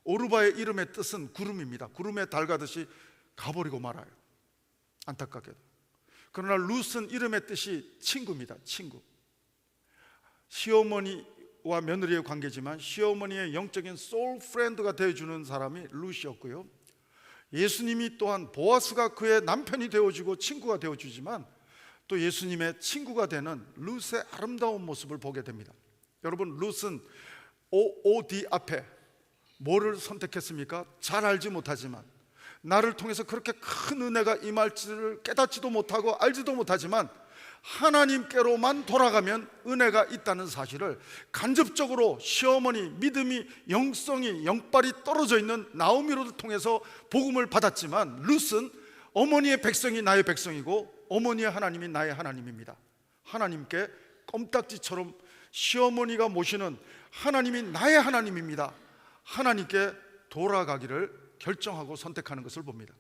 오르바의 이름의 뜻은 구름입니다. 구름에 달 가듯이 가버리고 말아요. 안타깝게도. 그러나 룻은 이름의 뜻이 친구입니다. 친구. 시어머니와 며느리의 관계지만 시어머니의 영적인 소울 프렌드가 되어주는 사람이 룻이었고요, 예수님이 또한 보아스가 그의 남편이 되어주고 친구가 되어주지만 또 예수님의 친구가 되는 룻의 아름다운 모습을 보게 됩니다. 여러분, 룻은 OOD 앞에 뭐를 선택했습니까? 잘 알지 못하지만, 나를 통해서 그렇게 큰 은혜가 임할지를 깨닫지도 못하고 알지도 못하지만 하나님께로만 돌아가면 은혜가 있다는 사실을 간접적으로 시어머니 믿음이 영성이 영빨이 떨어져 있는 나오미를 통해서 복음을 받았지만 룻은 어머니의 백성이 나의 백성이고 어머니의 하나님이 나의 하나님입니다. 하나님께 껌딱지처럼 시어머니가 모시는 하나님이 나의 하나님입니다. 하나님께 돌아가기를 결정하고 선택하는 것을 봅니다.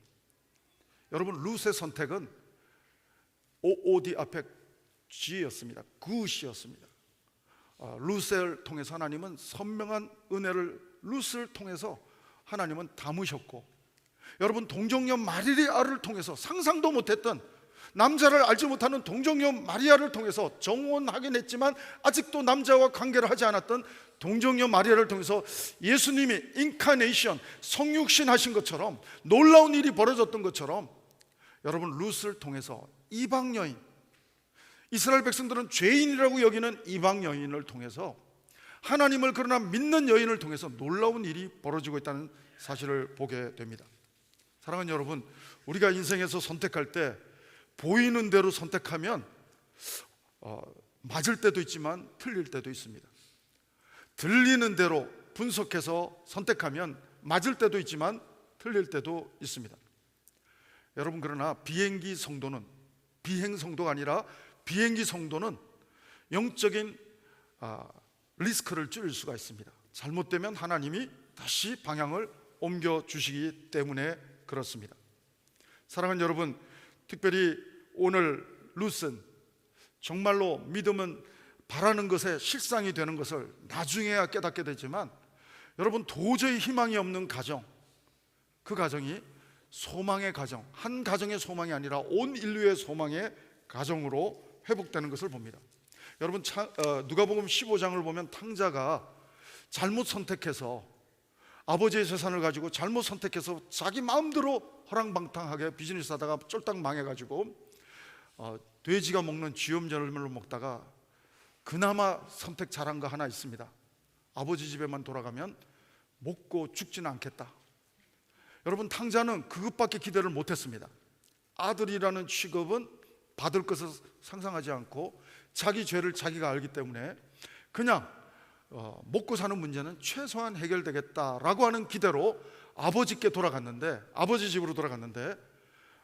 여러분, 룻의 선택은 OOD 앞에 G였습니다. 굿이었습니다. 룻을 통해서 하나님은 선명한 은혜를 룻을 통해서 하나님은 담으셨고, 여러분, 동정녀 마리아를 통해서 상상도 못했던 남자를 알지 못하는 동정녀 마리아를 통해서 정혼하긴 했지만 아직도 남자와 관계를 하지 않았던 동정녀 마리아를 통해서 예수님이 인카네이션 성육신 하신 것처럼 놀라운 일이 벌어졌던 것처럼 여러분, 룻을 통해서 이방 여인, 이스라엘 백성들은 죄인이라고 여기는 이방 여인을 통해서 하나님을 그러나 믿는 여인을 통해서 놀라운 일이 벌어지고 있다는 사실을 보게 됩니다. 사랑하는 여러분, 우리가 인생에서 선택할 때 보이는 대로 선택하면 맞을 때도 있지만 틀릴 때도 있습니다. 들리는 대로 분석해서 선택하면 맞을 때도 있지만 틀릴 때도 있습니다. 여러분, 그러나 비행기 성도는 비행 성도가 아니라 비행기 성도는 영적인 리스크를 줄일 수가 있습니다. 잘못되면 하나님이 다시 방향을 옮겨주시기 때문에 그렇습니다. 사랑하는 여러분, 특별히 오늘 룻은 정말로 믿음은 바라는 것에 실상이 되는 것을 나중에야 깨닫게 되지만 여러분, 도저히 희망이 없는 가정, 그 가정이 소망의 가정, 한 가정의 소망이 아니라 온 인류의 소망의 가정으로 회복되는 것을 봅니다. 여러분, 누가복음 15장을 보면 탕자가 잘못 선택해서 아버지의 재산을 가지고 잘못 선택해서 자기 마음대로 허랑방탕하게 비즈니스 하다가 쫄딱 망해가지고 돼지가 먹는 쥐염절을 먹다가 그나마 선택 잘한 거 하나 있습니다. 아버지 집에만 돌아가면 먹고 죽지는 않겠다. 여러분, 탕자는 그것밖에 기대를 못했습니다. 아들이라는 취급은 받을 것을 상상하지 않고 자기 죄를 자기가 알기 때문에 그냥 먹고 사는 문제는 최소한 해결되겠다라고 하는 기대로 아버지께 돌아갔는데, 아버지 집으로 돌아갔는데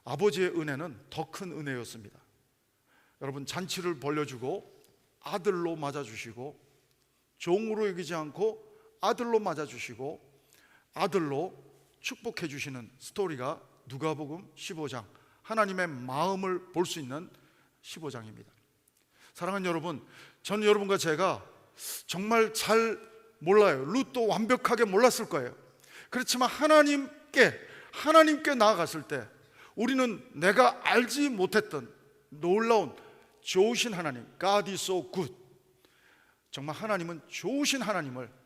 아버지의 은혜는 더 큰 은혜였습니다. 여러분, 잔치를 벌려주고 아들로 맞아주시고 종으로 여기지 않고 아들로 맞아주시고 아들로 축복해 주시는 스토리가 누가복음 15장, 하나님의 마음을 볼 수 있는 15장입니다. 사랑하는 여러분, 전 여러분과 제가 정말 잘 몰라요. 룻도 완벽하게 몰랐을 거예요. 그렇지만 하나님께 나아갔을 때 우리는 내가 알지 못했던 놀라운 좋으신 하나님, God is so good, 정말 하나님은 좋으신 하나님을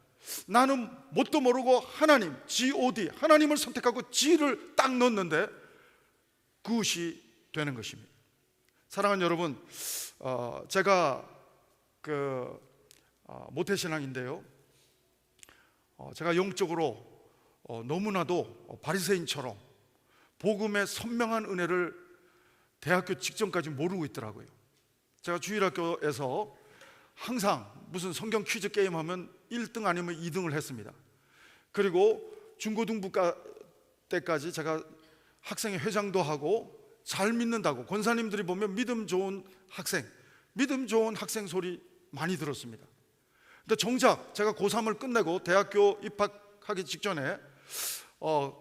나는 뭣도 모르고 하나님, God, 하나님을 선택하고 G를 딱 넣었는데 굿이 되는 것입니다. 사랑하는 여러분, 제가 모태신앙인데요, 제가 영적으로 너무나도 바리새인처럼 복음의 선명한 은혜를 대학교 직전까지 모르고 있더라고요. 제가 주일학교에서 항상 무슨 성경 퀴즈 게임 하면 1등 아니면 2등을 했습니다. 그리고 중고등부 때까지 제가 학생회 회장도 하고 잘 믿는다고 권사님들이 보면 믿음 좋은 학생 소리 많이 들었습니다. 근데 정작 제가 고3을 끝내고 대학교 입학하기 직전에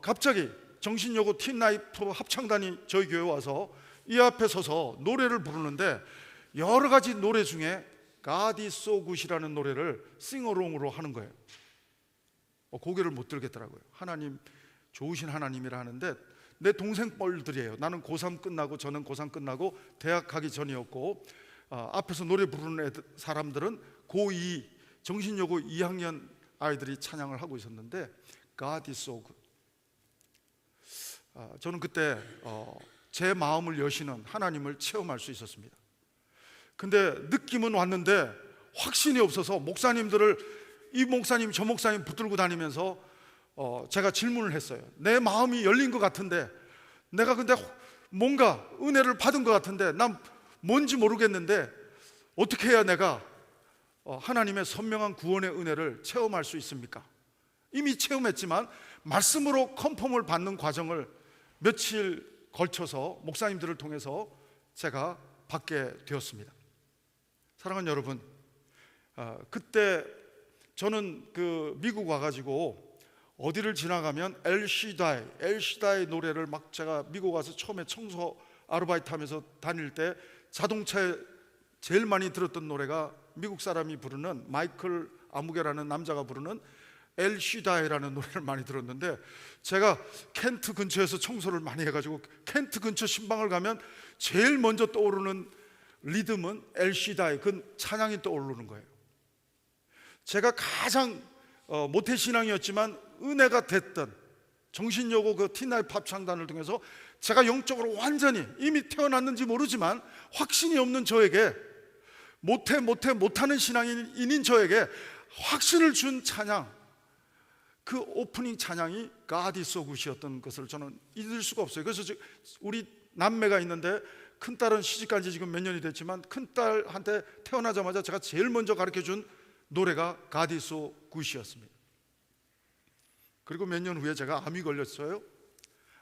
갑자기 정신여고 틴라이프 합창단이 저희 교회 와서 이 앞에 서서 노래를 부르는데 여러 가지 노래 중에 God is so good이라는 노래를 싱어롱으로 하는 거예요. 고개를 못 들겠더라고요. 하나님 좋으신 하나님이라 하는데 내 동생 뻘들이에요. 나는 고3 끝나고 저는 고3 끝나고 대학 가기 전이었고 앞에서 노래 부르는 사람들은 고2 정신여고 2학년 아이들이 찬양을 하고 있었는데 God is so good. 저는 그때 제 마음을 여시는 하나님을 체험할 수 있었습니다. 근데 느낌은 왔는데 확신이 없어서 목사님들을 이 목사님 저 목사님 붙들고 다니면서 제가 질문을 했어요. 내 마음이 열린 것 같은데 내가 근데 뭔가 은혜를 받은 것 같은데 난 뭔지 모르겠는데 어떻게 해야 내가 하나님의 선명한 구원의 은혜를 체험할 수 있습니까? 이미 체험했지만 말씀으로 컨펌을 받는 과정을 며칠 걸쳐서 목사님들을 통해서 제가 받게 되었습니다. 사랑하는 여러분, 그때 저는 그 미국 와가지고 어디를 지나가면 엘시다이 노래를 막, 제가 미국 와서 처음에 청소 아르바이트 하면서 다닐 때 자동차에 제일 많이 들었던 노래가 미국 사람이 부르는 마이클 아무게라는 남자가 부르는 엘시다이라는 노래를 많이 들었는데, 제가 켄트 근처에서 청소를 많이 해가지고 켄트 근처 신방을 가면 제일 먼저 떠오르는 리듬은 엘시다이, 그 찬양이 떠오르는 거예요. 제가 가장 모태신앙이었지만 은혜가 됐던 정신여고 그 티나이 팝창단을 통해서 제가 영적으로 완전히, 이미 태어났는지 모르지만 확신이 없는 저에게, 못하는 신앙인인 저에게 확신을 준 찬양, 그 오프닝 찬양이 God is so good이었던 것을 저는 잊을 수가 없어요. 그래서 우리 남매가 있는데, 큰딸은 시집간 지 지금 몇 년이 됐지만 큰딸한테 태어나자마자 제가 제일 먼저 가르쳐준 노래가 God is so good이었습니다. 그리고 몇 년 후에 제가 암이 걸렸어요.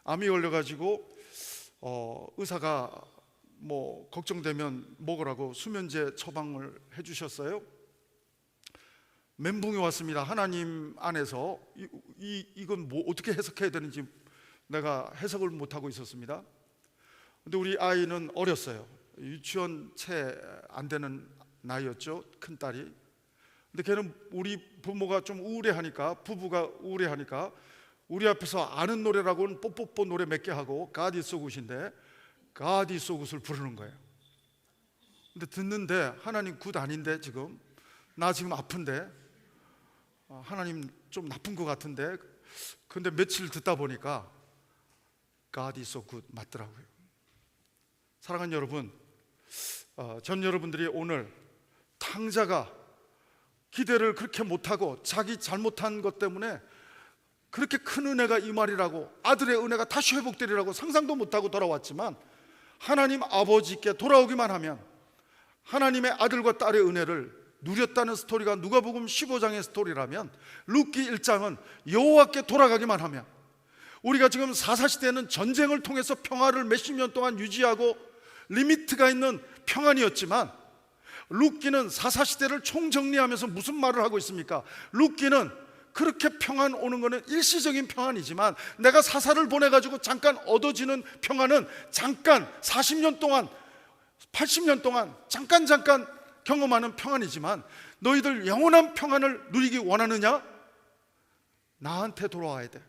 암이 걸려가지고 의사가 뭐 걱정되면 먹으라고 수면제 처방을 해주셨어요. 멘붕이 왔습니다. 하나님 안에서 이건 뭐 어떻게 해석해야 되는지 내가 해석을 못하고 있었습니다. 근데 우리 아이는 어렸어요. 유치원 채 안 되는 나이였죠, 큰딸이. 근데 걔는 우리 부모가 좀 우울해하니까, 부부가 우울해하니까 우리 앞에서 아는 노래라고는 뽀뽀뽀 노래 몇 개 하고 God is so good인데 God is so good을 부르는 거예요. 근데 듣는데 하나님 굿 아닌데, 지금 나 지금 아픈데, 하나님 좀 나쁜 것 같은데. 근데 며칠 듣다 보니까 God is so good 맞더라고요. 사랑하는 여러분, 전 여러분들이 오늘 탕자가 기대를 그렇게 못하고 자기 잘못한 것 때문에 그렇게 큰 은혜가 이 말이라고, 아들의 은혜가 다시 회복되리라고 상상도 못하고 돌아왔지만, 하나님 아버지께 돌아오기만 하면 하나님의 아들과 딸의 은혜를 누렸다는 스토리가 누가복음 15장의 스토리라면, 룻기 1장은 여호와께 돌아가기만 하면, 우리가 지금 사사시대는 전쟁을 통해서 평화를 몇십 년 동안 유지하고 리미트가 있는 평안이었지만, 룻기는 사사시대를 총정리하면서 무슨 말을 하고 있습니까? 룻기는 그렇게 평안 오는 것은 일시적인 평안이지만, 내가 사사를 보내가지고 잠깐 얻어지는 평안은 잠깐 40년 동안 80년 동안 잠깐 경험하는 평안이지만, 너희들 영원한 평안을 누리기 원하느냐? 나한테 돌아와야 돼.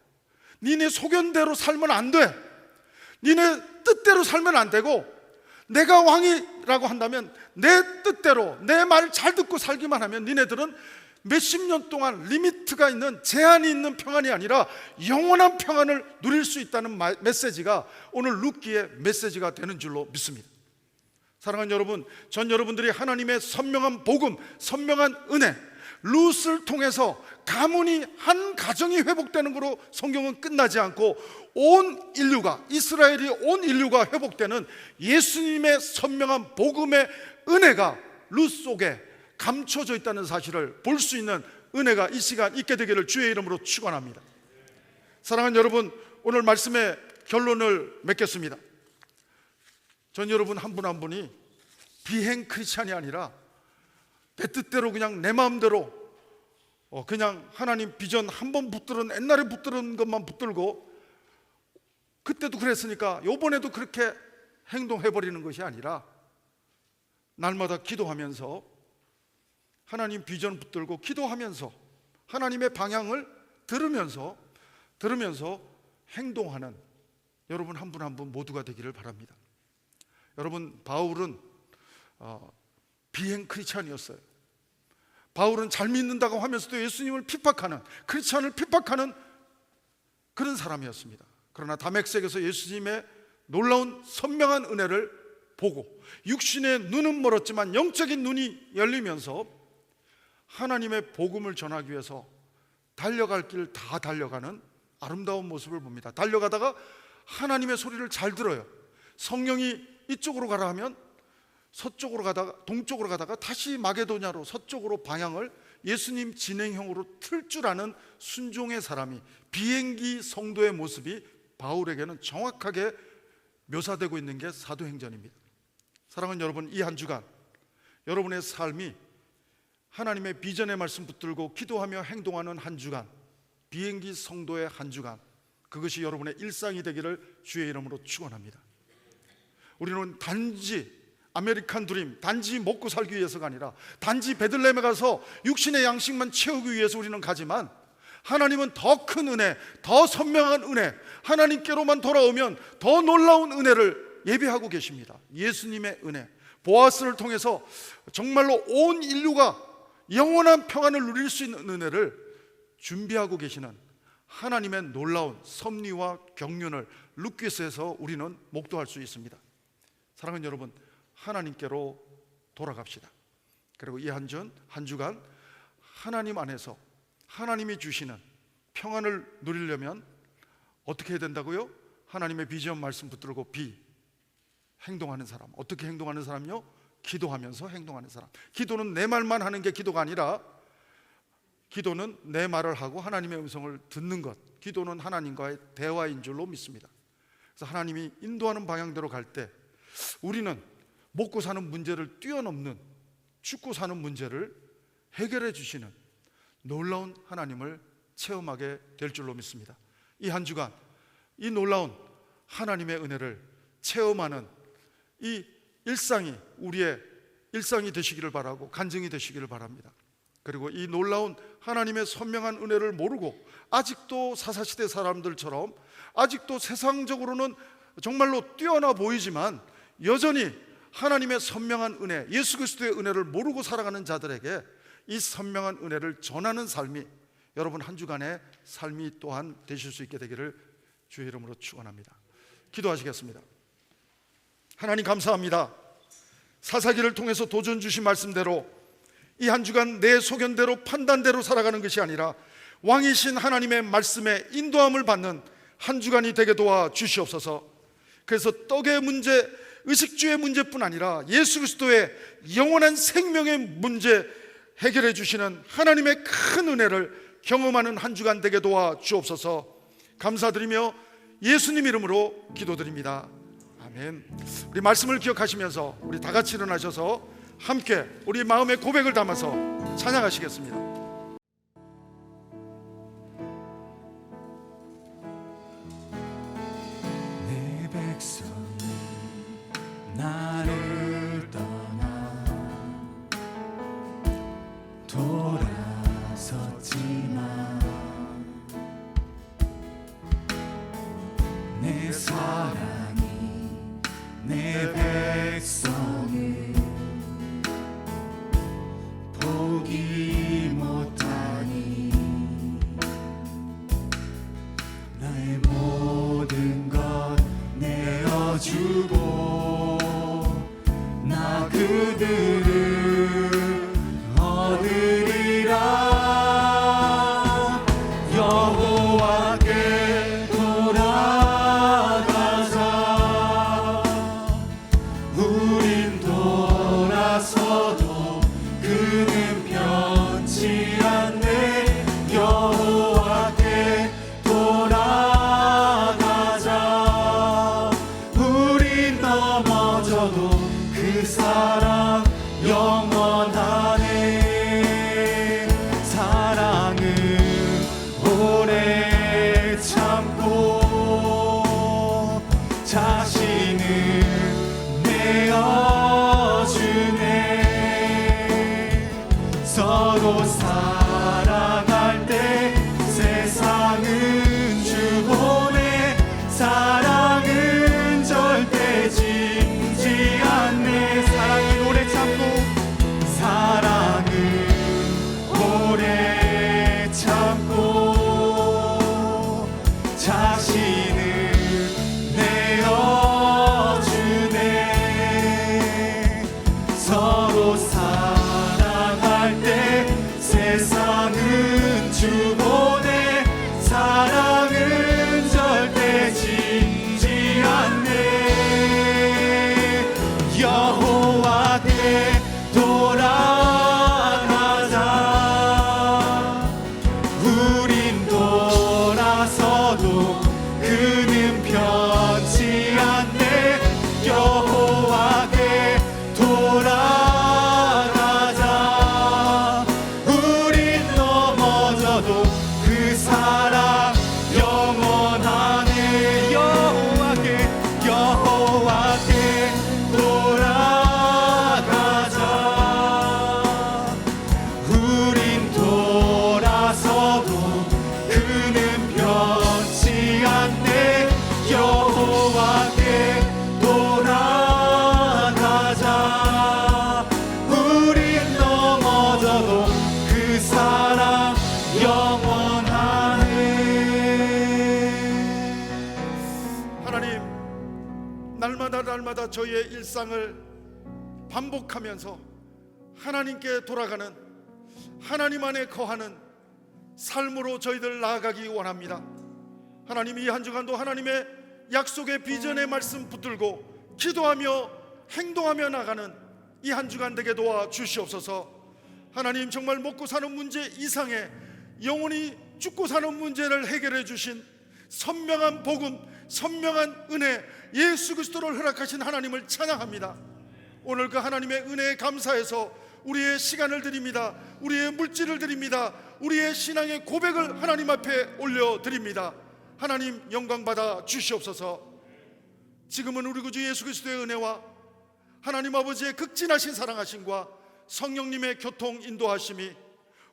니네 소견대로 살면 안 돼. 니네 뜻대로 살면 안 되고, 내가 왕이라고 한다면 내 뜻대로 내 말 잘 듣고 살기만 하면 니네들은 몇십 년 동안 리미트가 있는, 제한이 있는 평안이 아니라 영원한 평안을 누릴 수 있다는 메시지가 오늘 룻기의 메시지가 되는 줄로 믿습니다. 사랑하는 여러분, 전 여러분들이 하나님의 선명한 복음, 선명한 은혜, 룻을 통해서 가문이, 한 가정이 회복되는 거로 성경은 끝나지 않고 온 인류가, 이스라엘이 온 인류가 회복되는 예수님의 선명한 복음의 은혜가 룻 속에 감춰져 있다는 사실을 볼 수 있는 은혜가 이 시간 있게 되기를 주의 이름으로 축원합니다. 사랑하는 여러분, 오늘 말씀의 결론을 맺겠습니다. 전 여러분 한 분 한 분이 비행 크리스찬이 아니라 내 뜻대로 그냥 내 마음대로 그냥 하나님 비전 한 번 붙들은, 옛날에 붙들은 것만 붙들고 그때도 그랬으니까 요번에도 그렇게 행동해버리는 것이 아니라, 날마다 기도하면서 하나님 비전 붙들고 기도하면서 하나님의 방향을 들으면서 행동하는 여러분 한 분 한 분 모두가 되기를 바랍니다. 여러분, 바울은 비행 크리스찬이었어요. 바울은 잘 믿는다고 하면서도 예수님을 핍박하는, 크리스찬을 핍박하는 그런 사람이었습니다. 그러나 다메섹에서 예수님의 놀라운 선명한 은혜를 보고 육신의 눈은 멀었지만 영적인 눈이 열리면서 하나님의 복음을 전하기 위해서 달려갈 길 다 달려가는 아름다운 모습을 봅니다. 달려가다가 하나님의 소리를 잘 들어요. 성령이 이쪽으로 가라 하면 서쪽으로 가다가 동쪽으로 가다가 다시 마게도냐로 서쪽으로 방향을 예수님 진행형으로 틀 줄 아는 순종의 사람이, 비행기 성도의 모습이 바울에게는 정확하게 묘사되고 있는 게 사도행전입니다. 사랑하는 여러분, 이 한 주간 여러분의 삶이 하나님의 비전의 말씀 붙들고 기도하며 행동하는 한 주간, 비행기 성도의 한 주간, 그것이 여러분의 일상이 되기를 주의 이름으로 축원합니다. 우리는 단지 아메리칸 드림, 단지 먹고 살기 위해서가 아니라 단지 베들레헴에 가서 육신의 양식만 채우기 위해서 우리는 가지만, 하나님은 더 큰 은혜, 더 선명한 은혜, 하나님께로만 돌아오면 더 놀라운 은혜를 예비하고 계십니다. 예수님의 은혜, 보아스를 통해서 정말로 온 인류가 영원한 평안을 누릴 수 있는 은혜를 준비하고 계시는 하나님의 놀라운 섭리와 경륜을 루키스에서 우리는 목도할 수 있습니다. 사랑하는 여러분, 하나님께로 돌아갑시다. 그리고 이 한 주간 하나님 안에서 하나님이 주시는 평안을 누리려면 어떻게 해야 된다고요? 하나님의 비전 말씀 붙들고 행동하는 사람. 어떻게 행동하는 사람요? 기도하면서 행동하는 사람. 기도는 내 말만 하는 게 기도가 아니라, 기도는 내 말을 하고 하나님의 음성을 듣는 것, 기도는 하나님과의 대화인 줄로 믿습니다. 그래서 하나님이 인도하는 방향대로 갈 때 우리는 먹고 사는 문제를 뛰어넘는, 죽고 사는 문제를 해결해 주시는 놀라운 하나님을 체험하게 될 줄로 믿습니다. 이 한 주간 이 놀라운 하나님의 은혜를 체험하는 이 일상이 우리의 일상이 되시기를 바라고 간증이 되시기를 바랍니다. 그리고 이 놀라운 하나님의 선명한 은혜를 모르고 아직도 사사시대 사람들처럼, 아직도 세상적으로는 정말로 뛰어나 보이지만 여전히 하나님의 선명한 은혜, 예수 그리스도의 은혜를 모르고 살아가는 자들에게 이 선명한 은혜를 전하는 삶이 여러분 한 주간의 삶이 또한 되실 수 있게 되기를 주의 이름으로 축원합니다. 기도하시겠습니다. 하나님 감사합니다. 사사기를 통해서 도전 주신 말씀대로 이 한 주간 내 소견대로 판단대로 살아가는 것이 아니라 왕이신 하나님의 말씀에 인도함을 받는 한 주간이 되게 도와 주시옵소서. 그래서 떡의 문제, 의식주의 문제뿐 아니라 예수 그리스도의 영원한 생명의 문제 해결해 주시는 하나님의 큰 은혜를 경험하는 한 주간 되게 도와 주옵소서. 감사드리며 예수님 이름으로 기도드립니다. 아멘. 우리 말씀을 기억하시면서 우리 다 같이 일어나셔서 함께 우리 마음의 고백을 담아서 찬양하시겠습니다. 내 백성이 나를 떠나 돌아섰지만 내 사랑이 내 백성을 포기 못하니 나의 모든 것 내어주고 나 그들을 얻으리라. 여호와께 돌아가자. 우린 돌아서도 그는 변치 않네. 여호와께 돌아가자. 우린 넘어져도 그 사랑 영원하네. 사랑은 오래 참고 자신을 내어주네. 서로 사랑할 때 세상은 주보네. 사랑은 절대 지지 않네. 사랑은 오래 참고 사랑은 오래 참고 자신을 내어주네. 서로 사랑할 때 세상 하나님, 날마다 저희의 일상을 반복하면서 하나님께 돌아가는, 하나님 안에 거하는 삶으로 저희들 나아가기 원합니다. 하나님, 이 한 주간도 하나님의 약속의 비전의 말씀 붙들고 기도하며 행동하며 나가는 이 한 주간 되게 도와 주시옵소서. 하나님, 정말 먹고 사는 문제 이상의 영원히 죽고 사는 문제를 해결해 주신 선명한 복음, 선명한 은혜, 예수 그리스도를 허락하신 하나님을 찬양합니다. 오늘 그 하나님의 은혜에 감사해서 우리의 시간을 드립니다. 우리의 물질을 드립니다. 우리의 신앙의 고백을 하나님 앞에 올려드립니다. 하나님, 영광 받아 주시옵소서. 지금은 우리 구주 예수 그리스도의 은혜와 하나님 아버지의 극진하신 사랑하심과 성령님의 교통 인도하심이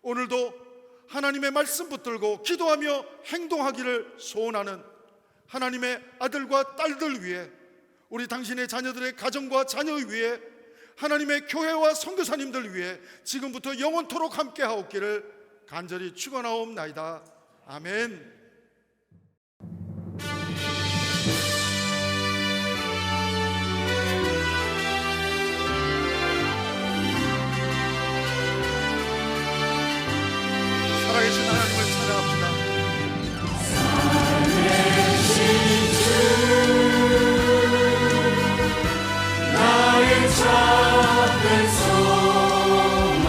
오늘도 하나님의 말씀 붙들고 기도하며 행동하기를 소원하는 하나님의 아들과 딸들 위해, 우리 당신의 자녀들의 가정과 자녀 위해, 하나님의 교회와 선교사님들 위해 지금부터 영원토록 함께 하옵기를 간절히 축원하옵나이다. 아멘. 살아계신 하나님을 찬양합시다. 나의 작은 소망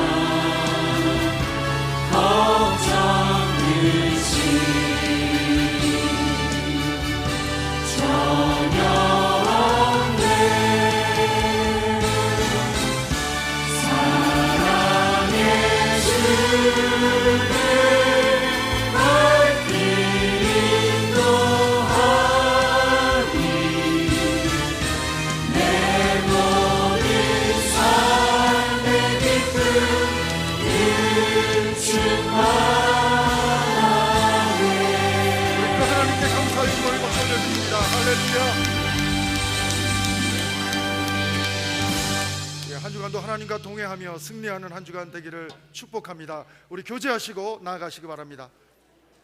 걱정이지 전혀 없네. 사랑의 주를 밝히 인도하니 내 모든 삶의 기쁨 일축하네. 그 하나님께 감사의 기도를 올려드립니다. 할렐루야. 한 주간도 하나님과 동행하며 승리하는 한 주간 되기를 축복합니다. 우리 교제하시고 나아가시기 바랍니다.